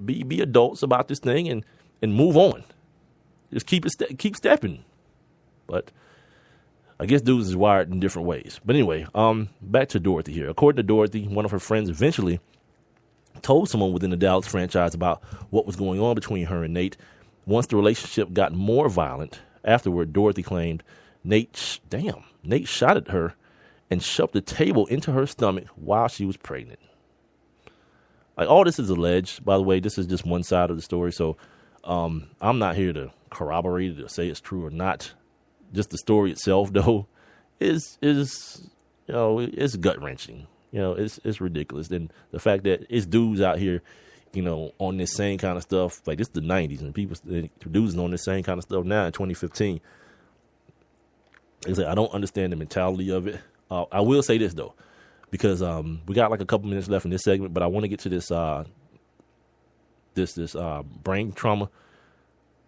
be adults about this thing and move on. Just keep stepping. But I guess dudes is wired in different ways. But anyway, back to Dorothy here. According to Dorothy, one of her friends eventually told someone within the Dallas franchise about what was going on between her and Nate. Once the relationship got more violent, afterward, Dorothy claimed Nate shot at her and shoved the table into her stomach while she was pregnant. Like, all this is alleged, by the way. This is just one side of the story. So I'm not here to corroborate it or say it's true or not. Just the story itself, though, is it's gut wrenching. It's ridiculous. And the fact that it's dudes out here, on this same kind of stuff, like, this is the 90s, and dudes on this same kind of stuff now in 2015. I don't understand the mentality of it. I will say this, though, because we got like a couple minutes left in this segment, but I want to get to this brain trauma,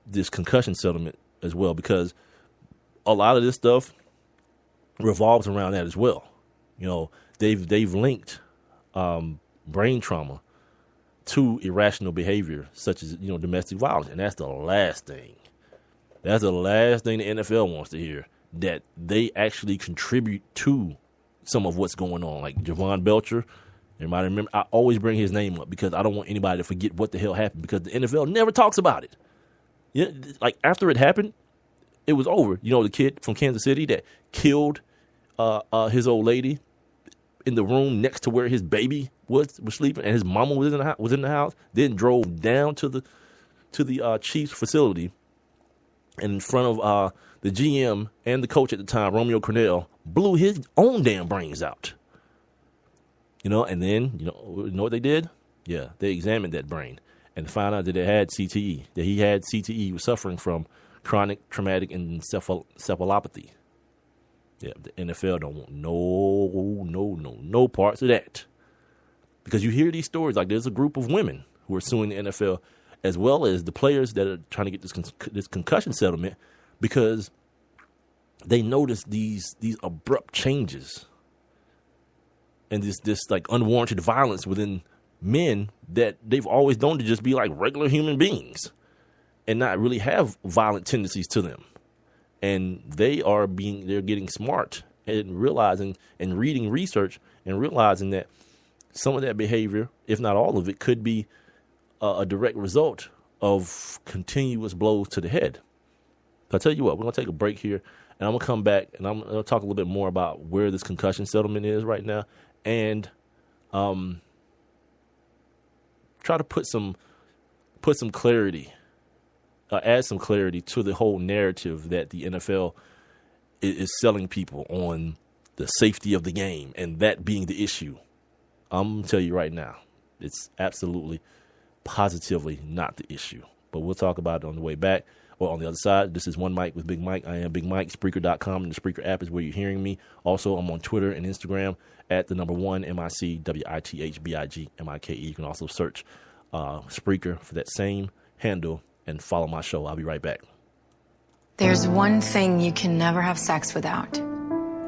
this concussion settlement as well, because a lot of this stuff revolves around that as well. They've linked brain trauma to irrational behavior, such as domestic violence, and that's the last thing. That's the last thing the NFL wants to hear. That they actually contribute to some of what's going on, like Javon Belcher. Everybody remember? I always bring his name up because I don't want anybody to forget what the hell happened, because the NFL never talks about it. Like, after it happened, it was over. The kid from Kansas City that killed his old lady in the room next to where his baby was sleeping, and his mama was in the house. Then drove down to the Chiefs facility, and in front of the GM and the coach at the time, Romeo Cornell, blew his own damn brains out. And then, you know what they did? Yeah, they examined that brain and found out that it had CTE, that he had CTE. He was suffering from chronic traumatic encephalopathy. Yeah, the NFL don't want no parts of that. Because you hear these stories, like there's a group of women who are suing the NFL, as well as the players that are trying to get this concussion settlement, because they notice these abrupt changes and this like unwarranted violence within men that they've always known to just be like regular human beings and not really have violent tendencies to them. And they're getting smart and realizing and reading research and realizing that some of that behavior, if not all of it, could be a direct result of continuous blows to the head. So I tell you what, we're going to take a break here, and I'm going to come back, and I'm going to talk a little bit more about where this concussion settlement is right now, and try to put some clarity, add some clarity to the whole narrative that the NFL is selling people on the safety of the game, and that being the issue. I'm going to tell you right now, it's absolutely, positively not the issue. But we'll talk about it on the way back. Or on the other side, this is One Mic with Big Mike. I am Big Mike. Spreaker.com, and the Spreaker app is where you're hearing me. Also, I'm on Twitter and Instagram at the number 1 MICWITHBIGMIKE. You can also search Spreaker for that same handle and follow my show. I'll be right back. There's one thing you can never have sex without.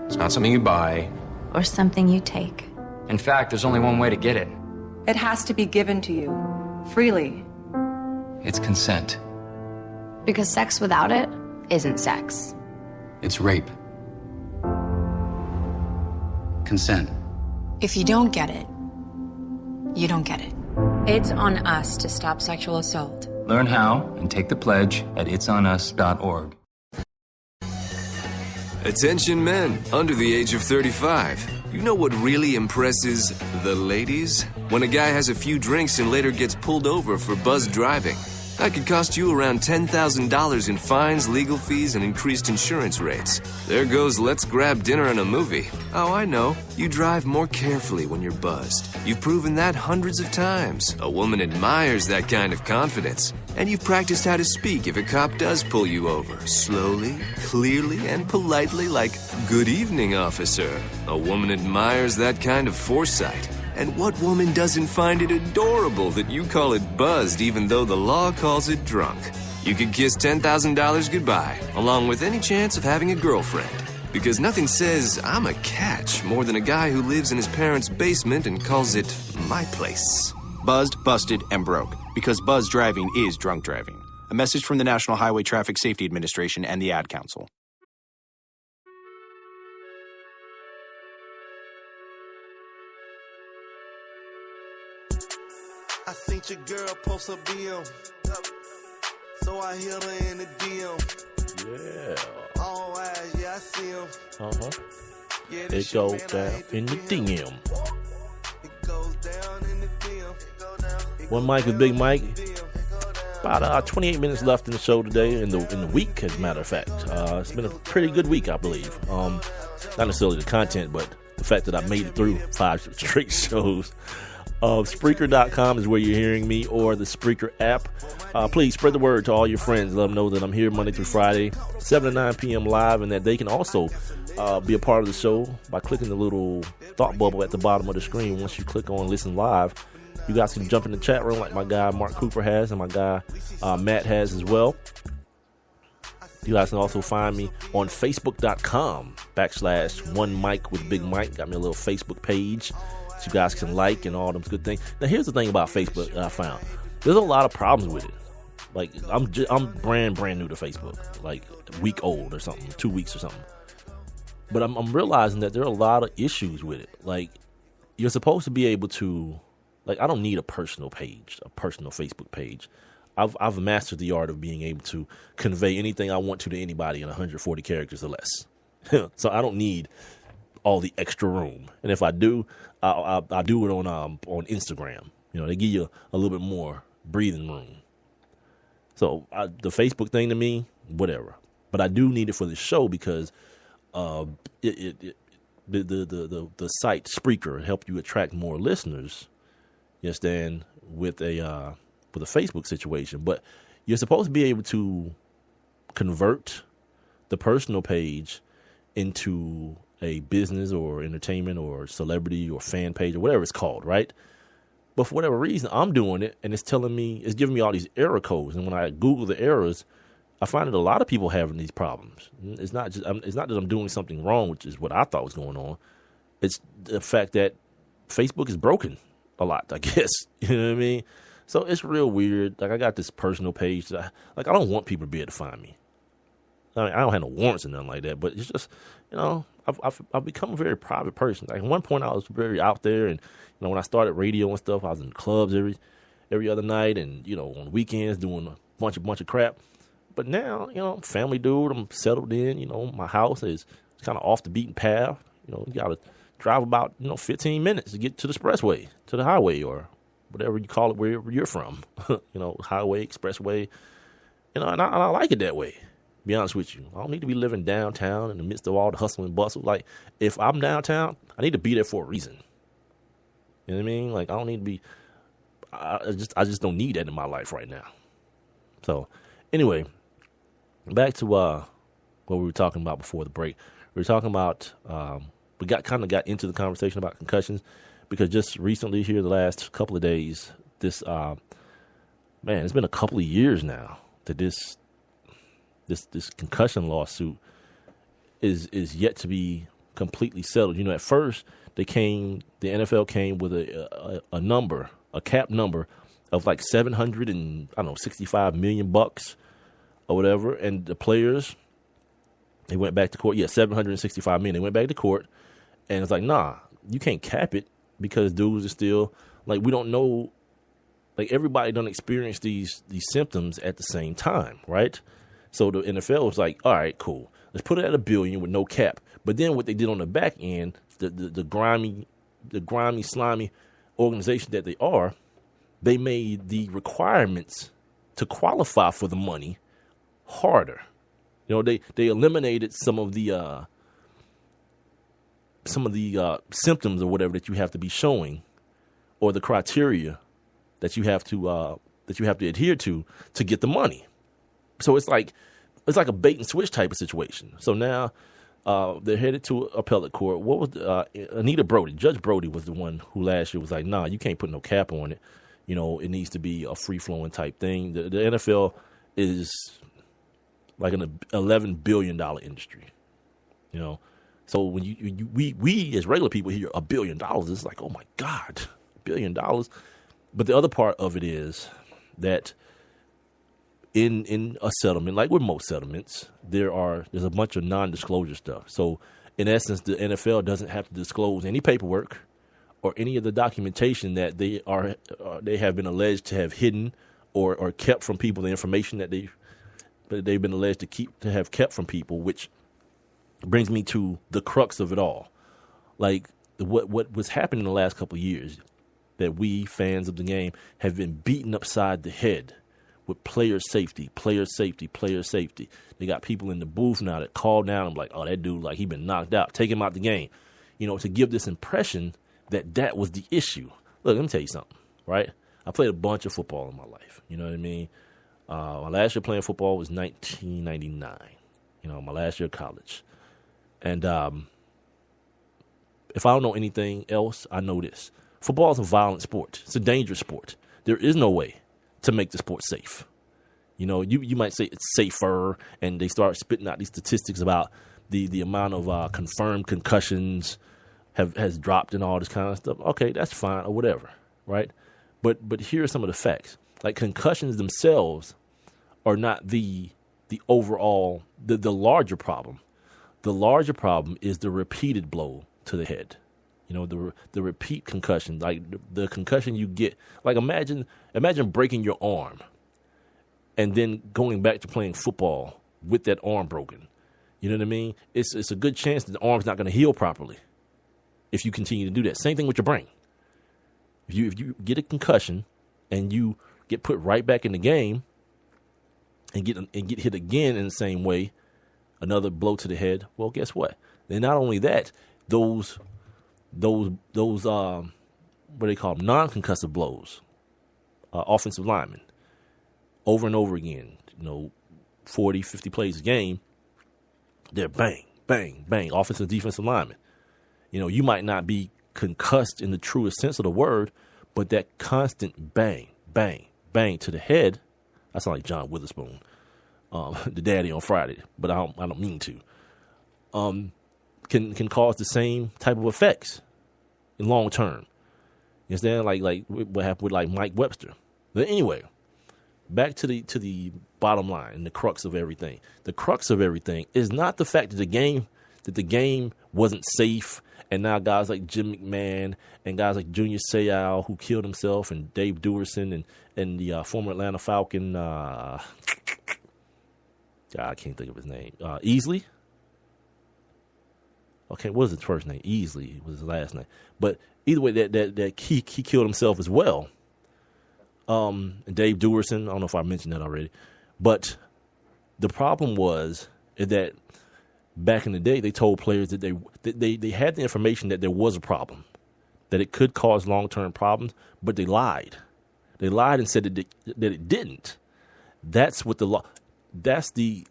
It's not something you buy. Or something you take. In fact, there's only one way to get it. It has to be given to you freely. It's consent. Because sex without it isn't sex. It's rape. Consent. If you don't get it, you don't get it. It's on us to stop sexual assault. Learn how and take the pledge at itsonus.org. Attention men under the age of 35. You know what really impresses the ladies? When a guy has a few drinks and later gets pulled over for buzz driving. That could cost you around $10,000 in fines, legal fees, and increased insurance rates. There goes let's grab dinner and a movie. Oh, I know. You drive more carefully when you're buzzed. You've proven that hundreds of times. A woman admires that kind of confidence. And you've practiced how to speak if a cop does pull you over. Slowly, clearly, and politely like, "Good evening, officer." A woman admires that kind of foresight. And what woman doesn't find it adorable that you call it buzzed even though the law calls it drunk? You could kiss $10,000 goodbye, along with any chance of having a girlfriend. Because nothing says, "I'm a catch," more than a guy who lives in his parents' basement and calls it my place. Buzzed, busted, and broke. Because buzz driving is drunk driving. A message from the National Highway Traffic Safety Administration and the Ad Council. I seen your girl post a BM, so I hit her in the DM. Yeah. All eyes, yeah, I see him. Yeah, It goes down in the DM. It goes down in the DM. One Mike with Big Mike. About 28 minutes left in the show today, in the week, as a matter of fact. It's been a pretty good week, I believe. Not necessarily the content, but the fact that I made it through 5 straight shows. Spreaker.com is where you're hearing me, or the Spreaker app. Please spread the word to all your friends. Let them know that I'm here Monday through Friday, 7 to 9 p.m. live, and that they can also be a part of the show by clicking the little thought bubble at the bottom of the screen. Once you click on Listen Live, you guys can jump in the chat room like my guy Mark Cooper has and my guy Matt has as well. You guys can also find me on Facebook.com/One Mic with Big Mike. Got me a little Facebook page you guys can like and all them good things. Now here's the thing about Facebook that I found. There's a lot of problems with it. Like I'm brand new to Facebook, like a week old or something, 2 weeks or something. But I'm realizing that there are a lot of issues with it. Like you're supposed to be able to, like I don't need a personal page, a personal Facebook page. I've mastered the art of being able to convey anything I want to anybody in 140 characters or less. So I don't need all the extra room. And if I do, I'll do it on Instagram. You know, they give you a little bit more breathing room. So the Facebook thing to me, whatever. But I do need it for the show because the site Spreaker help you attract more listeners. You understand, with a Facebook situation. But you're supposed to be able to convert the personal page into a business or entertainment or celebrity or fan page or whatever it's called, right? But for whatever reason, I'm doing it and it's giving me all these error codes. And when I Google the errors, I find that a lot of people having these problems. It's not that I'm doing something wrong, which is what I thought was going on. It's the fact that Facebook is broken a lot, I guess. You know what I mean? So it's real weird. Like I got this personal page that I don't want people to be able to find me. I mean, I don't have no warrants or nothing like that, but it's just, you know, I've become a very private person. Like at one point I was very out there, and you know, when I started radio and stuff, I was in clubs every other night, and you know, on weekends doing a bunch of crap. But now, you know, I'm a family dude. I'm settled in. You know, my house is kind of off the beaten path. You know, you got to drive about 15 minutes to get to the expressway, to the highway, or whatever you call it, wherever you're from. You know, highway, expressway. You know, and I like it that way. Be honest with you, I don't need to be living downtown in the midst of all the hustle and bustle. Like, if I'm downtown, I need to be there for a reason. You know what I mean? Like, I don't need to be. I just don't need that in my life right now. So, anyway, back to what we were talking about before the break. We were talking about we got into the conversation about concussions because just recently here, the last couple of days, this it's been a couple of years now that this this concussion lawsuit is yet to be completely settled. At first the NFL came with a number, a cap number of like $765 million or whatever, and the players, they went back to court. Yeah, $765 million. They went back to court, and it's like, nah, you can't cap it because dudes are still like, we don't know. Like, everybody don't experience these symptoms at the same time, right? So the NFL was like, all right, cool. Let's put it at $1 billion with no cap. But then what they did on the back end, the grimy, slimy organization that they are, they made the requirements to qualify for the money harder. They eliminated some of the symptoms or whatever that you have to be showing, or the criteria that you have to adhere to get the money. So it's like a bait and switch type of situation. So now they're headed to appellate court. What was Anita Brody? Judge Brody was the one who last year was like, nah, you can't put no cap on it. It needs to be a free flowing type thing. The NFL is like an $11 billion industry. So when we as regular people hear $1 billion, it's like, oh my God, $1 billion. But the other part of it is that in a settlement, like with most settlements, there's a bunch of non-disclosure stuff. So in essence, the NFL doesn't have to disclose any paperwork or any of the documentation that they have been alleged to have hidden or kept from people, the information that they've been alleged to have kept from people, which brings me to the crux of it all. Like, what was happening in the last couple of years, that we fans of the game have been beaten upside the head with player safety. They got people in the booth now that call down and like, oh, that dude, like, he been knocked out, take him out the game, to give this impression that was the issue. Look, let me tell you something, right? I played a bunch of football in my life. You know what I mean? My last year playing football was 1999. My last year of college. And if I don't know anything else, I know this. Football is a violent sport. It's a dangerous sport. There is no way to make the sport safe. You might say it's safer, and they start spitting out these statistics about the amount of confirmed concussions has dropped and all this kind of stuff. Okay, that's fine or whatever, right? But here are some of the facts. Like, concussions themselves are not the overall, the larger problem. The larger problem is the repeated blow to the head. The repeat concussion, like the concussion you get. Like, imagine breaking your arm and then going back to playing football with that arm broken. You know what I mean? It's a good chance that the arm's not going to heal properly if you continue to do that. Same thing with your brain. If you get a concussion and you get put right back in the game and get hit again in the same way, another blow to the head, well, guess what? Then not only that, those what they call them, non-concussive blows, offensive linemen, over and over again, 40, 50 plays a game, they're bang, bang, bang, offensive, defensive linemen. You might not be concussed in the truest sense of the word, but that constant bang, bang, bang to the head, I sound like John Witherspoon, the daddy on Friday, but I don't mean to, can cause the same type of effects in long term. You understand? Like what happened with like Mike Webster. But anyway, back to the bottom line and the crux of everything. The crux of everything is not the fact that the game wasn't safe, and now guys like Jim McMahon and guys like Junior Seau, who killed himself, and Dave Duerson and the former Atlanta Falcon, I can't think of his name, Easley. Okay, what was his first name? Easley was his last name. But either way, that he killed himself as well. And Dave Duerson, I don't know if I mentioned that already. But the problem was that back in the day, they told players that they had the information that there was a problem, that it could cause long-term problems, but they lied. They lied and said that it didn't. That's what that's the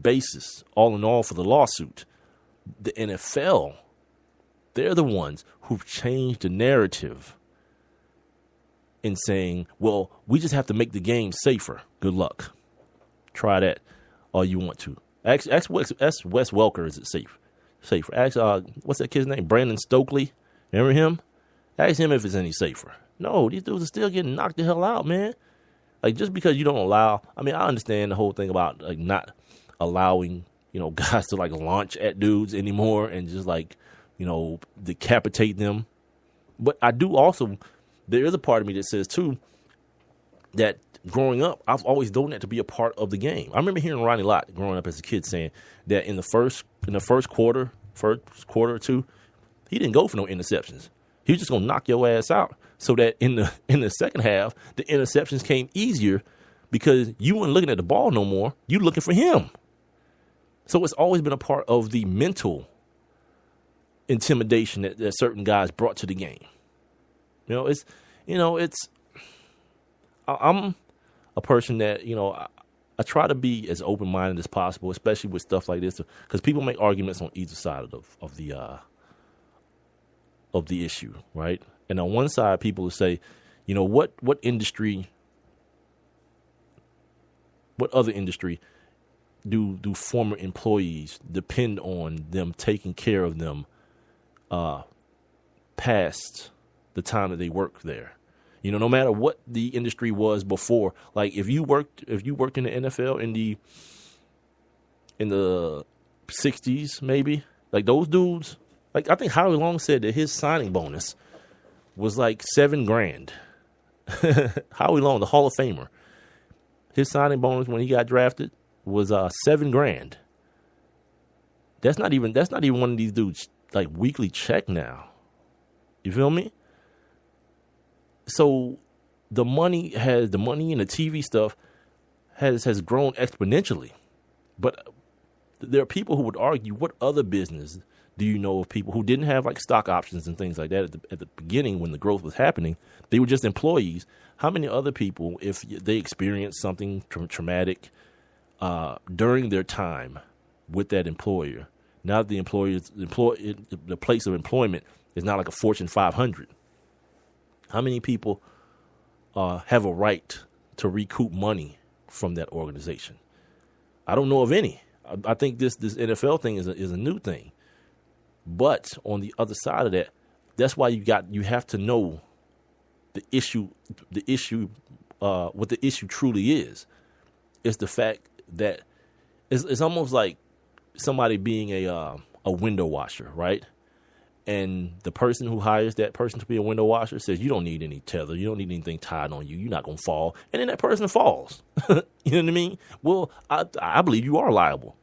basis, all in all, for the lawsuit. The NFL, they're the ones who've changed the narrative in saying, well, we just have to make the game safer. Good luck. Try that. all you want to. Ask Wes Welker, is it safer? Ask, what's that kid's name? Brandon Stokely. Remember him? Ask him if it's any safer. No, these dudes are still getting knocked the hell out, man. Like, just because you don't allow, I mean, I understand the whole thing about like not allowing, guys to like launch at dudes anymore and just like, decapitate them. But I do also, there is a part of me that says too, that growing up, I've always known that to be a part of the game. I remember hearing Ronnie Lott growing up as a kid saying that in the first quarter or two, he didn't go for no interceptions. He was just gonna knock your ass out. So that in the second half, the interceptions came easier because you weren't looking at the ball no more. You looking for him. So it's always been a part of the mental intimidation that certain guys brought to the game. I'm a person that, I try to be as open-minded as possible, especially with stuff like this, because people make arguments on either side of the issue, right? And on one side, people will say, what other industry do former employees depend on them taking care of them past the time that they work there? No matter what the industry was before, like if you worked in the NFL in the 60s, maybe, like those dudes, like I think Howie Long said that his signing bonus was like $7,000. Howie Long, the Hall of Famer, his signing bonus when he got drafted was $7,000. That's not even one of these dudes like weekly check now. You feel me? So the money and the TV stuff has grown exponentially. But there are people who would argue, what other business do you know of people who didn't have like stock options and things like that at the beginning when the growth was happening? They were just employees. How many other people, if they experienced something traumatic during their time with that employer, now that the place of employment is not like a Fortune 500, how many people have a right to recoup money from that organization? I don't know of any. I think this NFL thing is a new thing. But on the other side of that, that's why you have to know the issue, what the issue truly is. It's the fact that it's almost like somebody being a window washer, right? And the person who hires that person to be a window washer says, you don't need any tether. You don't need anything tied on you. You're not going to fall. And then that person falls. You know what I mean? Well, I believe you are liable.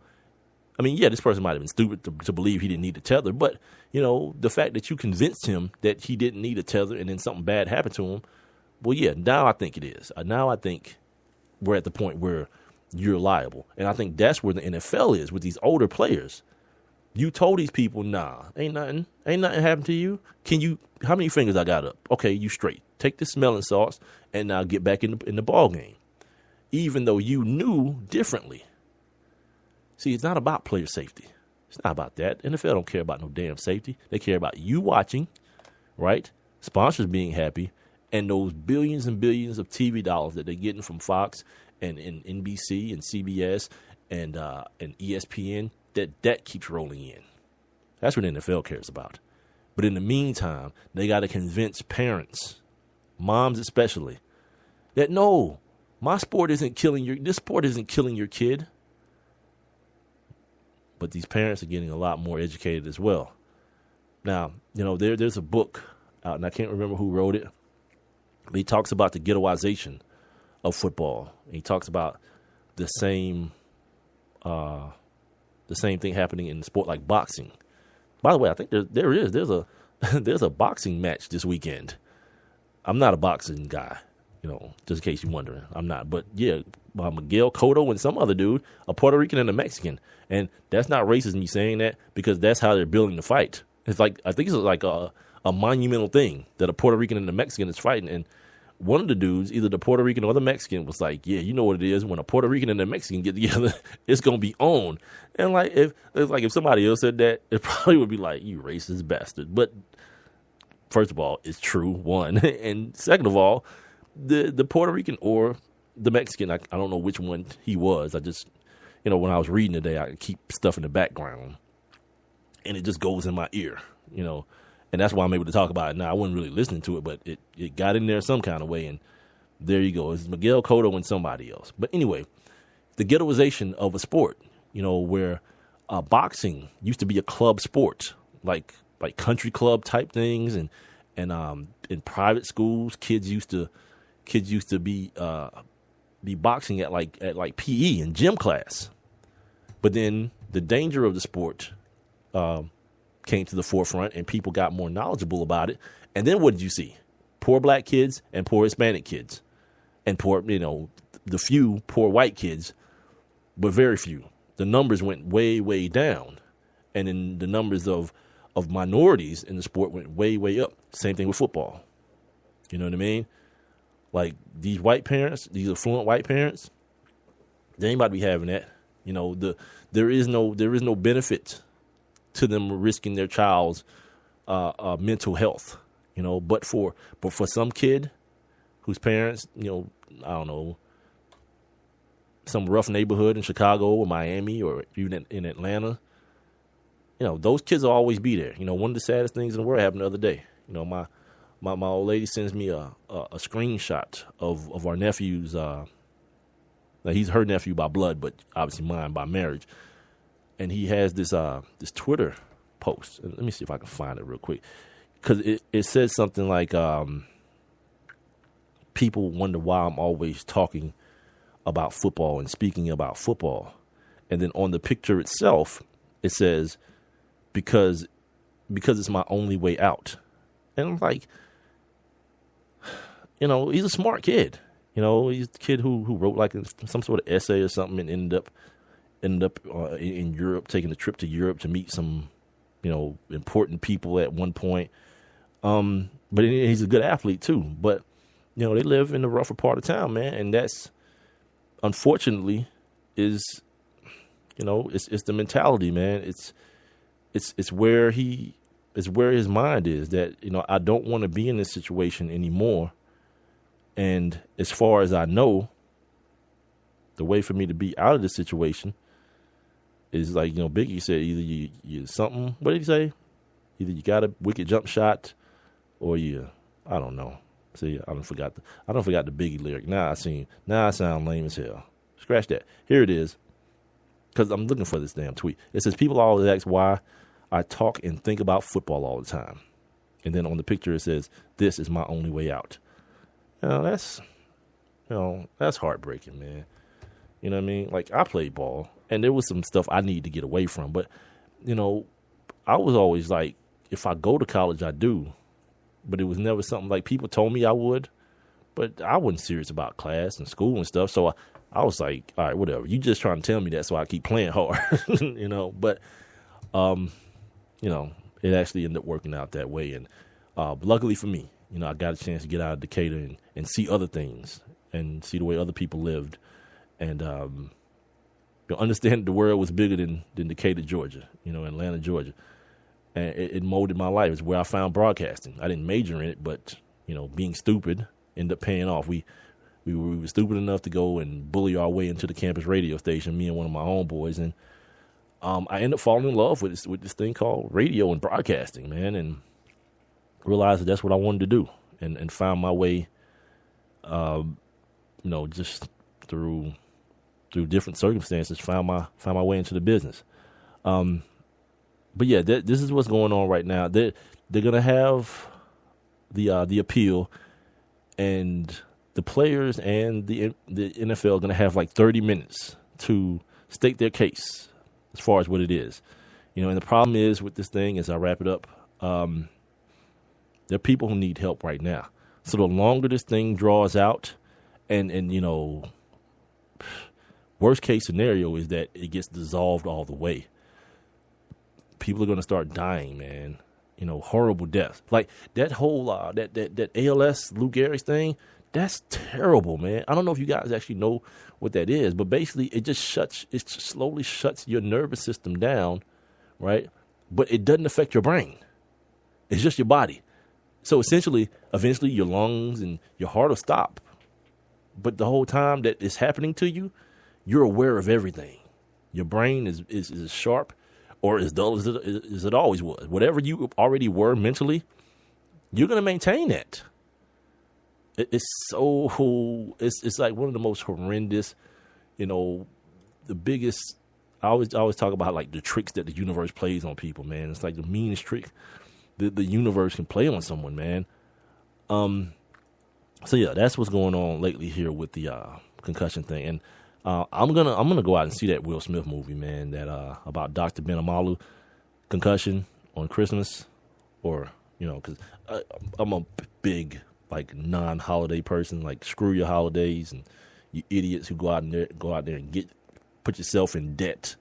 I mean, yeah, this person might have been stupid to believe he didn't need a tether. But, the fact that you convinced him that he didn't need a tether and then something bad happened to him, well, yeah, now I think it is. Now I think we're at the point where you're liable. And I think that's where the NFL is with these older players. You told these people, nah, ain't nothing happened to you. How many fingers I got up? Okay, you straight. Take this smelling salts and now get back in the ball game. Even though you knew differently. See, it's not about player safety. It's not about that. NFL don't care about no damn safety. They care about you watching, right? Sponsors being happy, and those billions and billions of TV dollars that they're getting from Fox and NBC and CBS and ESPN. That keeps rolling in. That's what the NFL cares about. But in the meantime, they got to convince parents, moms especially, that no, this sport isn't killing your kid. But these parents are getting a lot more educated as well. Now, there's a book out, and I can't remember who wrote it, but he talks about the ghettoization of football. He talks about the same thing happening in the sport like boxing. By the way, I think there's a boxing match this weekend. I'm not a boxing guy, just in case you're wondering. I'm not. But yeah, Miguel Cotto and some other dude, a Puerto Rican and a Mexican. And that's not racist me saying that, because that's how they're building the fight. It's like, I think it's like a monumental thing that a Puerto Rican and a Mexican is fighting. And one of the dudes, either the Puerto Rican or the Mexican, was like, yeah, you know what it is. When a Puerto Rican and a Mexican get together, it's going to be on. And if somebody else said that, it probably would be like, you racist bastard. But first of all, it's true, one. And second of all, the Puerto Rican or the Mexican, I don't know which one he was. when I was reading today, I keep stuff in the background, and it just goes in my ear, and that's why I'm able to talk about it now. I wasn't really listening to it, but it got in there some kind of way, and there you go. It's Miguel Cotto and somebody else. But anyway, the ghettoization of a sport, where boxing used to be a club sport, like country club type things, and in private schools, kids used to be boxing at like PE and gym class. But then the danger of the sport came to the forefront, and people got more knowledgeable about it. And then what did you see? Poor black kids and poor Hispanic kids, and poor, the few poor white kids, but very few. The numbers went way, way down, and then the numbers of minorities in the sport went way, way up. Same thing with football. You know what I mean? Like these white parents, these affluent white parents, they ain't about to be having that. There is no benefit to them risking their child's mental health. But for some kid whose parents, I don't know, some rough neighborhood in Chicago or Miami or even in Atlanta, those kids will always be there. One of the saddest things in the world happened the other day. My old lady sends me a screenshot of our nephew's. Now he's her nephew by blood, but obviously mine by marriage. And he has this Twitter post. Let me see if I can find it real quick, because it says something like, people wonder why I'm always talking about football and speaking about football. And then on the picture itself, it says, because it's my only way out. And I'm like, he's a smart kid. He's a kid who wrote like some sort of essay or something and ended up in Europe, taking a trip to Europe to meet some, important people at one point. But he's a good athlete too. But, they live in the rougher part of town, man. And that's, unfortunately, it's the mentality, man. It's where his mind is, that, I don't want to be in this situation anymore. And as far as I know, the way for me to be out of this situation is like, Biggie said, either you something, what did he say? Either you got a wicked jump shot or I don't know. See, I don't forgot the Biggie lyric. Now I sound lame as hell. Scratch that. Here it is. Because I'm looking for this damn tweet. It says, people always ask why I talk and think about football all the time. And then on the picture it says, this is my only way out. That's heartbreaking, man. You know what I mean? Like, I played ball, and there was some stuff I need to get away from. But, I was always like, if I go to college, I do. But it was never something like people told me I would. But I wasn't serious about class and school and stuff. So I was like, all right, whatever. You just trying to tell me that so I keep playing hard, But, it actually ended up working out that way. And luckily for me, I got a chance to get out of Decatur and see other things and see the way other people lived. And understand the world was bigger than Decatur, Georgia, Atlanta, Georgia. And it molded my life. It's where I found broadcasting. I didn't major in it, but, being stupid ended up paying off. We were stupid enough to go and bully our way into the campus radio station, me and one of my homeboys. And I ended up falling in love with this thing called radio and broadcasting, man, and realized that that's what I wanted to do, and found my way, just through different circumstances, found my way into the business. But yeah, this is what's going on right now. They're gonna have the appeal, and the players and the NFL are gonna have like 30 minutes to state their case as far as what it is. And the problem is with this thing, as I wrap it up, there are people who need help right now. So the longer this thing draws out, and worst case scenario is that it gets dissolved all the way. People are going to start dying, man. Horrible deaths. Like that whole that ALS Lou Gehrig's thing. That's terrible, man. I don't know if you guys actually know what that is, but basically it slowly shuts your nervous system down, right? But it doesn't affect your brain. It's just your body. So essentially, eventually your lungs and your heart will stop. But the whole time that it's happening to you, you're aware of everything. your brain is as sharp or as dull as it always was. Whatever you already were mentally, you're going to maintain that. It's like one of the most horrendous, the biggest. I always talk about like the tricks that the universe plays on people, man. It's like the meanest trick the universe can play on someone, man. So yeah, that's what's going on lately here with the concussion thing, and I'm gonna go out and see that Will Smith movie, man. That about Dr. Ben Amalu concussion on Christmas, or because I'm a big like non-holiday person. Like screw your holidays and you idiots who go out there and put yourself in debt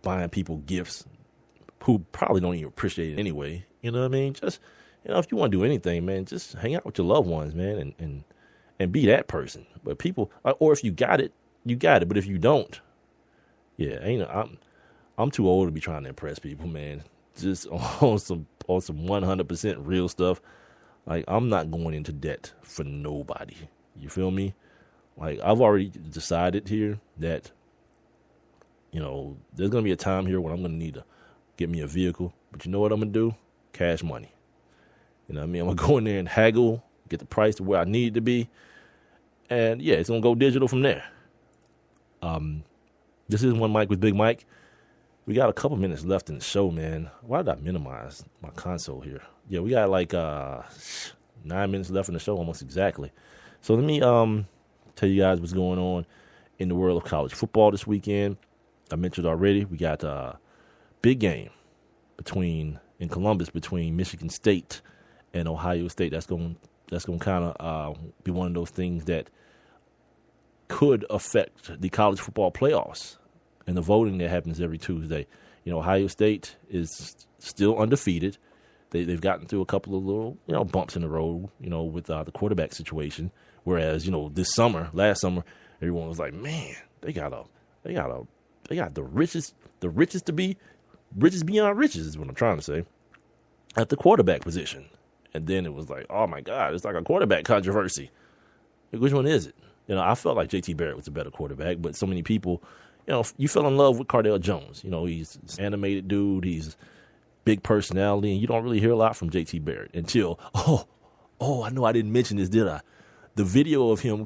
buying people gifts who probably don't even appreciate it anyway. You know what I mean? Just, if you want to do anything, man, just hang out with your loved ones, man, and be that person. But people, or if you got it, you got it. But if you don't, yeah, I'm too old to be trying to impress people, man. Just on some 100% real stuff. Like, I'm not going into debt for nobody. You feel me? Like, I've already decided here that, there's going to be a time here when I'm going to need to get me a vehicle. But you know what I'm going to do? Cash money. You know what I mean? I'm going to go in there and haggle, get the price to where I need it to be. And, yeah, it's going to go digital from there. This is One Mic with Big Mike. We got a couple minutes left in the show, man. Why did I minimize my console here? Yeah, we got like 9 minutes left in the show, almost exactly. So let me tell you guys what's going on in the world of college football this weekend. I mentioned already, we got a big game in Columbus between Michigan State and Ohio State. That's going to kind of be one of those things that could affect the college football playoffs and the voting that happens every Tuesday. Ohio State is still undefeated. They've gotten through a couple of little, bumps in the road, with the quarterback situation. Whereas, last summer, everyone was like, man, they got the richest to be richest beyond riches is what I'm trying to say at the quarterback position. And then it was like, oh my God, it's like a quarterback controversy. Like, which one is it? I felt like JT Barrett was a better quarterback, but so many people, you fell in love with Cardale Jones. He's this animated dude. He's big personality, and you don't really hear a lot from JT Barrett until, I know I didn't mention this, did I? The video of him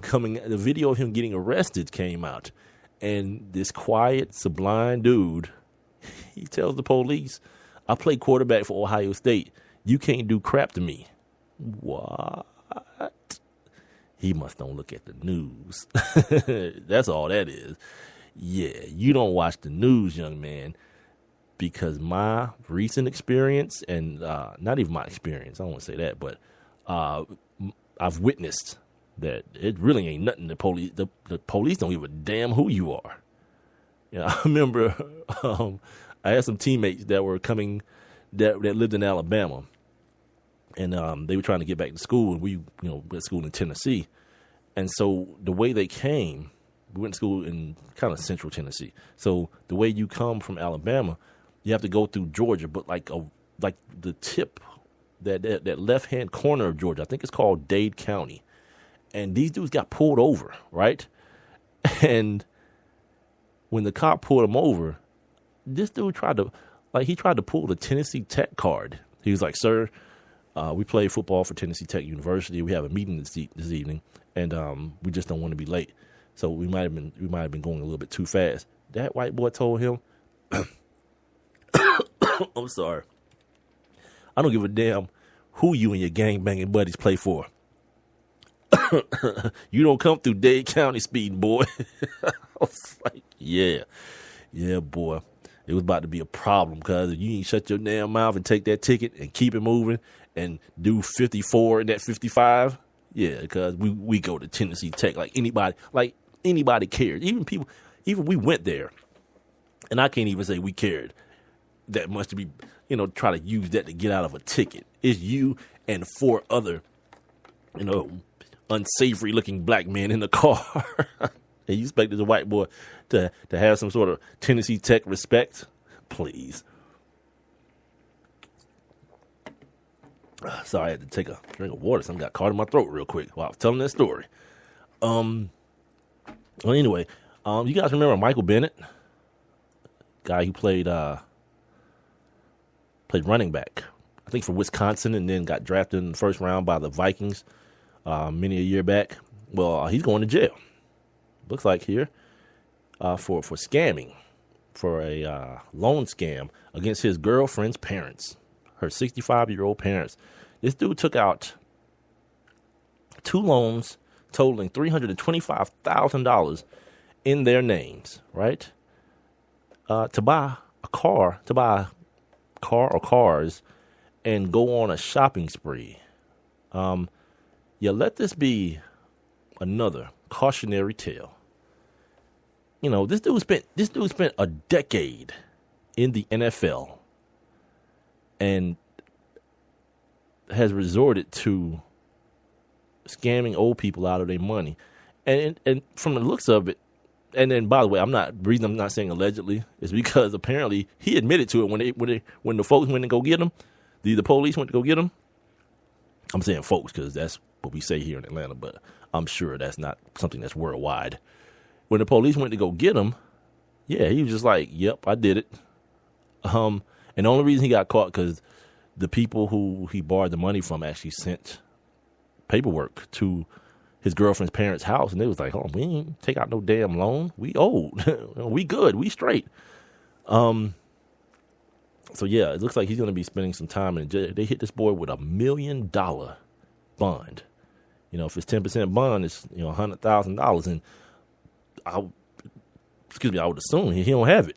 getting arrested came out, and this quiet, sublime dude, he tells the police, I play quarterback for Ohio State. You can't do crap to me. What? He must don't look at the news. That's all that is. Yeah, you don't watch the news, young man, because my recent experience, and not even my experience, I don't want to say that, but I've witnessed that it really ain't nothing. The police don't give a damn who you are. I remember I had some teammates that were coming that lived in Alabama, and they were trying to get back to school, and we went to school in Tennessee. And so the way they came, we went to school in kind of central Tennessee. So the way you come from Alabama, you have to go through Georgia, but like the tip, that left-hand corner of Georgia, I think it's called Dade County. And these dudes got pulled over, right? And when the cop pulled him over, this dude tried to pull the Tennessee Tech card. He was like, sir, we play football for Tennessee Tech University. We have a meeting this evening, and we just don't want to be late. So we might have been going a little bit too fast. That white boy told him, I'm sorry, I don't give a damn who you and your gangbanging buddies play for. You don't come through Dade County speeding, boy. I was like, yeah, boy. It was about to be a problem because if you ain't shut your damn mouth and take that ticket and keep it moving and do 54 in that 55, yeah, because we go to Tennessee Tech like anybody cared. Even we went there, and I can't even say we cared that much to be, try to use that to get out of a ticket. It's you and 4 other, unsavory looking black men in the car. And you expect this white boy to have some sort of Tennessee Tech respect? Please. Sorry, I had to take a drink of water. Something got caught in my throat real quick while I was telling that story. Well, anyway, you guys remember Michael Bennett? guy who played running back, I think for Wisconsin, and then got drafted in the first round by the Vikings many a year back. Well, he's going to jail. Looks like here for scamming, for a loan scam against his girlfriend's parents, her 65-year-old parents. This dude took out 2 loans totaling $325,000 in their names, right? To buy a car or cars, and go on a shopping spree. Let this be another cautionary tale. You know, this dude spent a decade in the NFL and has resorted to scamming old people out of their money. And from the looks of it, and then by the way, I'm not saying allegedly, is because apparently he admitted to it when the folks went to go get him, the police went to go get him. I'm saying folks because that's what we say here in Atlanta, but I'm sure that's not something that's worldwide. When the police went to go get him, yeah, he was just like, "Yep, I did it." And the only reason he got caught because the people who he borrowed the money from actually sent paperwork to his girlfriend's parents' house, and they was like, "Oh, we ain't take out no damn loan. We owed. We good. We straight." So yeah, it looks like he's going to be spending some time in jail. They hit this boy with $1 million bond. You know, if it's 10% bond, it's $100,000, and I would assume he don't have it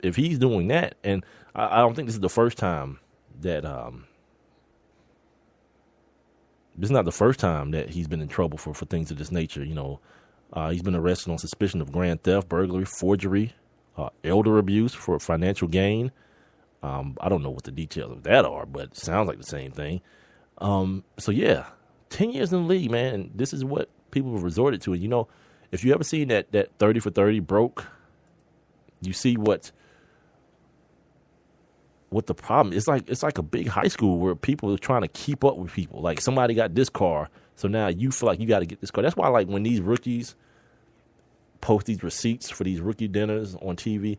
if he's doing that. And I don't think this is the first time that this is not the first time that he's been in trouble for things of this nature. You know, he's been arrested on suspicion of grand theft, burglary, forgery, elder abuse for financial gain. I don't know what the details of that are, but it sounds like the same thing. So yeah, 10 years in the league, man. And this is what people have resorted to. And you know, if you ever seen that 30 for 30 broke, you see what the problem is. It's like a big high school where people are trying to keep up with people. Like somebody got this car, so now you feel like you got to get this car. That's why, like, when these rookies post these receipts for these rookie dinners on TV,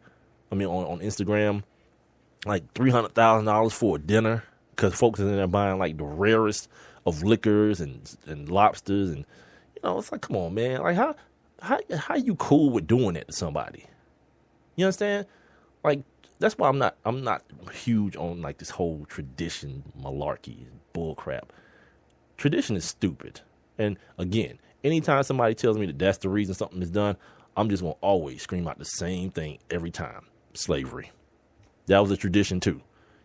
on Instagram, like $300,000 for a dinner, because folks are in there buying like the rarest of liquors and lobsters, and it's like, come on, man, like how you cool with doing that to somebody? You understand? Like, that's why I'm not huge on like this whole tradition malarkey bull crap. Tradition is stupid. And again, anytime somebody tells me that that's the reason something is done, I'm just gonna always scream out the same thing every time: slavery. That was a tradition too.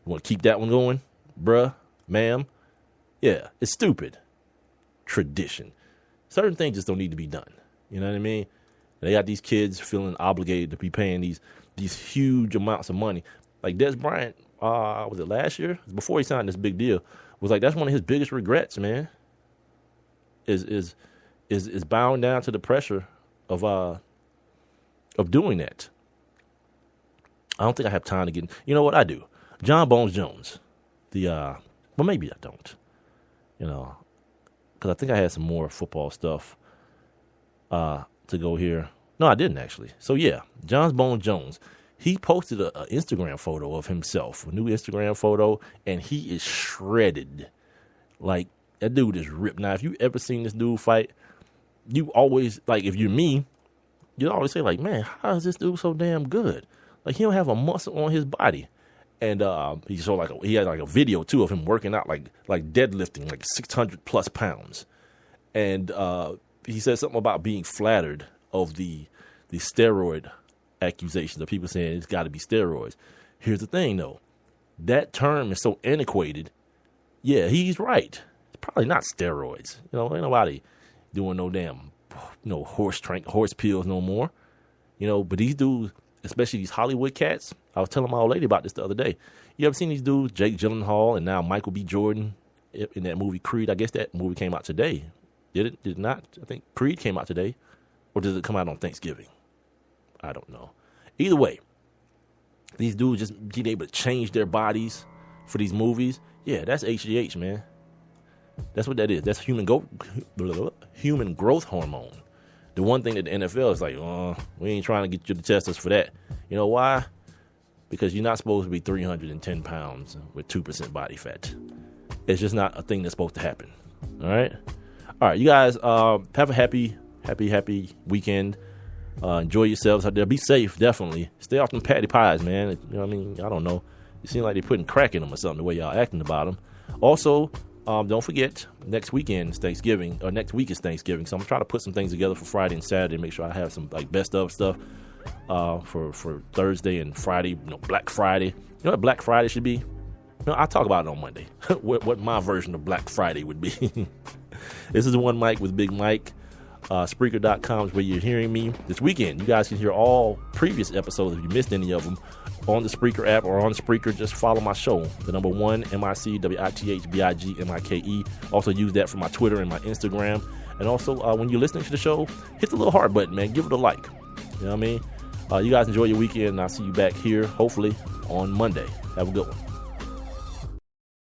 You want to keep that one going, bruh, ma'am? Yeah, it's stupid. Tradition. Certain things just don't need to be done. You know what I mean? They got these kids feeling obligated to be paying these huge amounts of money. Like Des Bryant, was it last year? Before he signed this big deal, was like, that's one of his biggest regrets, man. Is bowing down to the pressure of doing that. I don't think I have time to get. You know what I do? John Bones Jones. Well, maybe I don't. Because I think I had some more football stuff to go here. No, I didn't actually. So yeah, John Bones Jones. He posted an Instagram photo of himself, a new Instagram photo, and he is shredded. Like, that dude is ripped. Now, if you ever seen this dude fight, you always, like, if you're me, you always say, like, man, how is this dude so damn good? Like, he don't have a muscle on his body. And he had like a video too of him working out, like deadlifting like 600 plus pounds. And he said something about being flattered of the steroid accusations of people saying it's got to be steroids. Here's the thing though, that term is so antiquated. Yeah, he's right. It's probably not steroids. Ain't nobody doing no damn horse pills no more. But these dudes, especially these Hollywood cats. I was telling my old lady about this the other day. You ever seen these dudes, Jake Gyllenhaal and now Michael B. Jordan in that movie Creed? I guess that movie came out today. Did it? Did it not? I think Creed came out today. Or does it come out on Thanksgiving? I don't know. Either way, these dudes just being able to change their bodies for these movies. Yeah, that's HGH, man. That's what that is. That's human growth hormone. The one thing that the NFL is like, we ain't trying to get you to test us for that. You know why? because you're not supposed to be 310 pounds with 2% body fat. It's just not a thing that's supposed to happen. All right, you guys have a happy weekend. Enjoy yourselves out there. Be safe, definitely. Stay off them patty pies, man. You know what I mean? I don't know. It seems like they're putting crack in them or something, the way y'all acting about them. Also, don't forget, next week is Thanksgiving. So I'm trying to put some things together for Friday and Saturday. Make sure I have some like best of stuff for Thursday and Friday. Black Friday. You know what Black Friday should be? I'll talk about it on Monday. what my version of Black Friday would be. This is One Mic with Big Mike. Spreaker.com is where you're hearing me this weekend. You guys can hear all previous episodes if you missed any of them on the Spreaker app or on Spreaker. Just follow my show, the number 1 MIC WITHBIGMIKE. Also use that for my Twitter and my Instagram. And also when you're listening to the show, hit the little heart button, man. Give it a like. You know what I mean? You guys enjoy your weekend, and I'll see you back here hopefully on Monday. Have a good one.